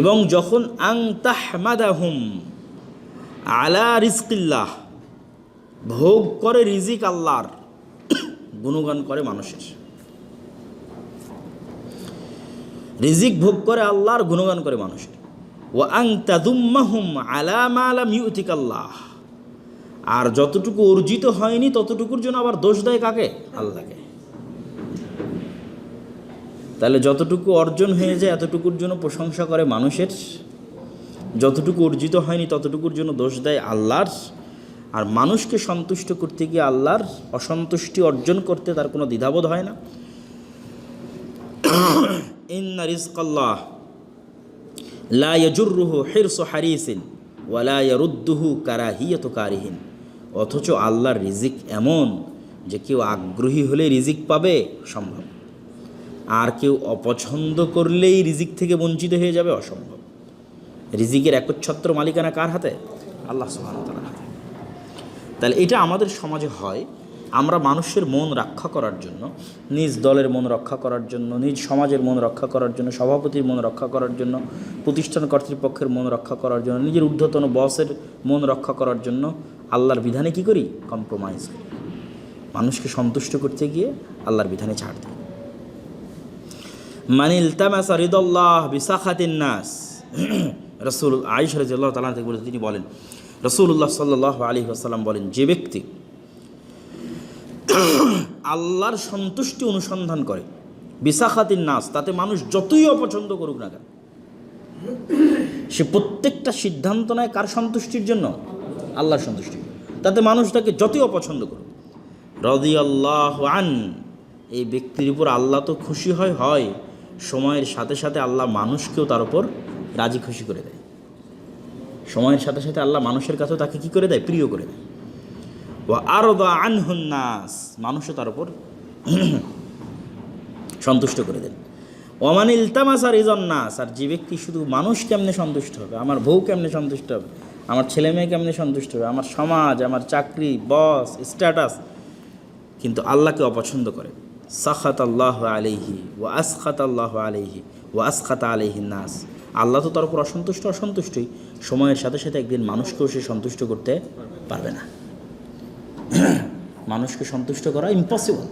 এবং যখন আং তাহমাদাহুম আলা রিজকিল্লাহ, ভোগ করে রিজিক আল্লাহর, গুণগান করে মানুষের, রিজিক ভোগ করে আল্লাহর, গুণগান করে মানুষের। ওয়া আং তাদুম্মাহুম আলা মা লাম ইউতিকাল্লাহ, আর যতটুকু অর্জিত হয়নি ততটুকুর জন্য আবার দোষ দেয় কাকে? আল্লাহকে। তাহলে যতটুকু অর্জন হয়ে যায় এতটুকুর জন্য প্রশংসা করে মানুষের, যতটুকু অর্জিত হয়নি ততটুকুর জন্য দোষ দেয় আল্লাহর, আর মানুষকে সন্তুষ্ট করতে গিয়ে আল্লাহর অসন্তুষ্টি অর্জন করতে তার কোনো দ্বিধাবোধ হয় না। ইন্না রিজকাল্লাহ লা ইয়াজুররুহু হিরসু হারিসিন ওয়া লা ইয়ারুদ্দুহু কারাহিয়াতু কারিহিন। অথচ আল্লাহর রিজিক এমন যে কেউ আগ্রহী হলে রিজিক পাবে সম্ভব, আর কেউ অপছন্দ করলেই রিজিক থেকে বঞ্চিত হয়ে যাবে অসম্ভব। রিজিকের একচ্ছত্র মালিকানা কার হাতে? আল্লাহ সুবহানাহু ওয়া তাআলার হাতে। তাহলে এটা আমাদের সমাজে হয়। আমরা মানুষের মন রক্ষা করার জন্য, নিজ দলের মন রক্ষা করার জন্য, নিজ সমাজের মন রক্ষা করার জন্য, সভাপতির মন রক্ষা করার জন্য, প্রতিষ্ঠান কর্তৃপক্ষের মন রক্ষা করার জন্য, নিজের ঊর্ধ্বতন বসের মন রক্ষা করার জন্য আল্লাহর বিধানে কি করি? কম্প্রোমাইজ করি। মানুষকে সন্তুষ্ট করতে গিয়ে আল্লাহর বিধানে ছাড় দিই। মান ইলতামাসা রিদাল্লাহ বিসাখাতিন নাস, রাসূল আয়েশা রাদিয়াল্লাহু তাআলা থেকে বলেন, তিনি বলেন, রাসূলুল্লাহ সাল্লাল্লাহু আলাইহি ওয়াসাল্লাম বলেন, যে ব্যক্তি আল্লাহর সন্তুষ্টি অনুসন্ধান করে বিসাখাতিন নাস, তাতে মানুষ যতই অপছন্দ করুক না কেন, সে প্রত্যেকটা সিদ্ধান্ত নেয় কার সন্তুষ্টির জন্য? আল্লাহর সন্তুষ্টির। তাতে মানুষ তাকে যতই অপছন্দ করুক, রাদিয়াল্লাহু আন, এই ব্যক্তির উপর আল্লাহ তো খুশি হয়, সময়ের সাথে সাথে আল্লাহ মানুষকেও তার উপর রাজি খুশি করে দেয়। সময়ের সাথে সাথে আল্লাহ মানুষের কাছেও তাকে কি করে দেয়? প্রিয় করে দেয়। ওয়া আরদা আনহুন নাস, মানুষও তার উপর সন্তুষ্ট করে দেন। ওমান ইলতামাসা রিজন নাস, আর যে ব্যক্তি শুধু মানুষ কেমনে সন্তুষ্ট হবে, আমার বউ কেমনে সন্তুষ্ট হবে, আমার ছেলে মেয়ে কেমনে সন্তুষ্ট হবে, আমার সমাজ, আমার চাকরি, বস, স্ট্যাটাস, কিন্তু আল্লাহকে অপছন্দ করে, সাখাত আল্লাহ আলাইহি ওয়া আসখাত আল্লাহ আলাইহি ওয়া আসখাত আলাইহি নাস, আল্লাহ তো তার উপর অসন্তুষ্টই, সময়ের সাথে সাথে একদিন মানুষকেও সে সন্তুষ্ট করতে পারবে না। মানুষকে সন্তুষ্ট করা ইম্পসিবল।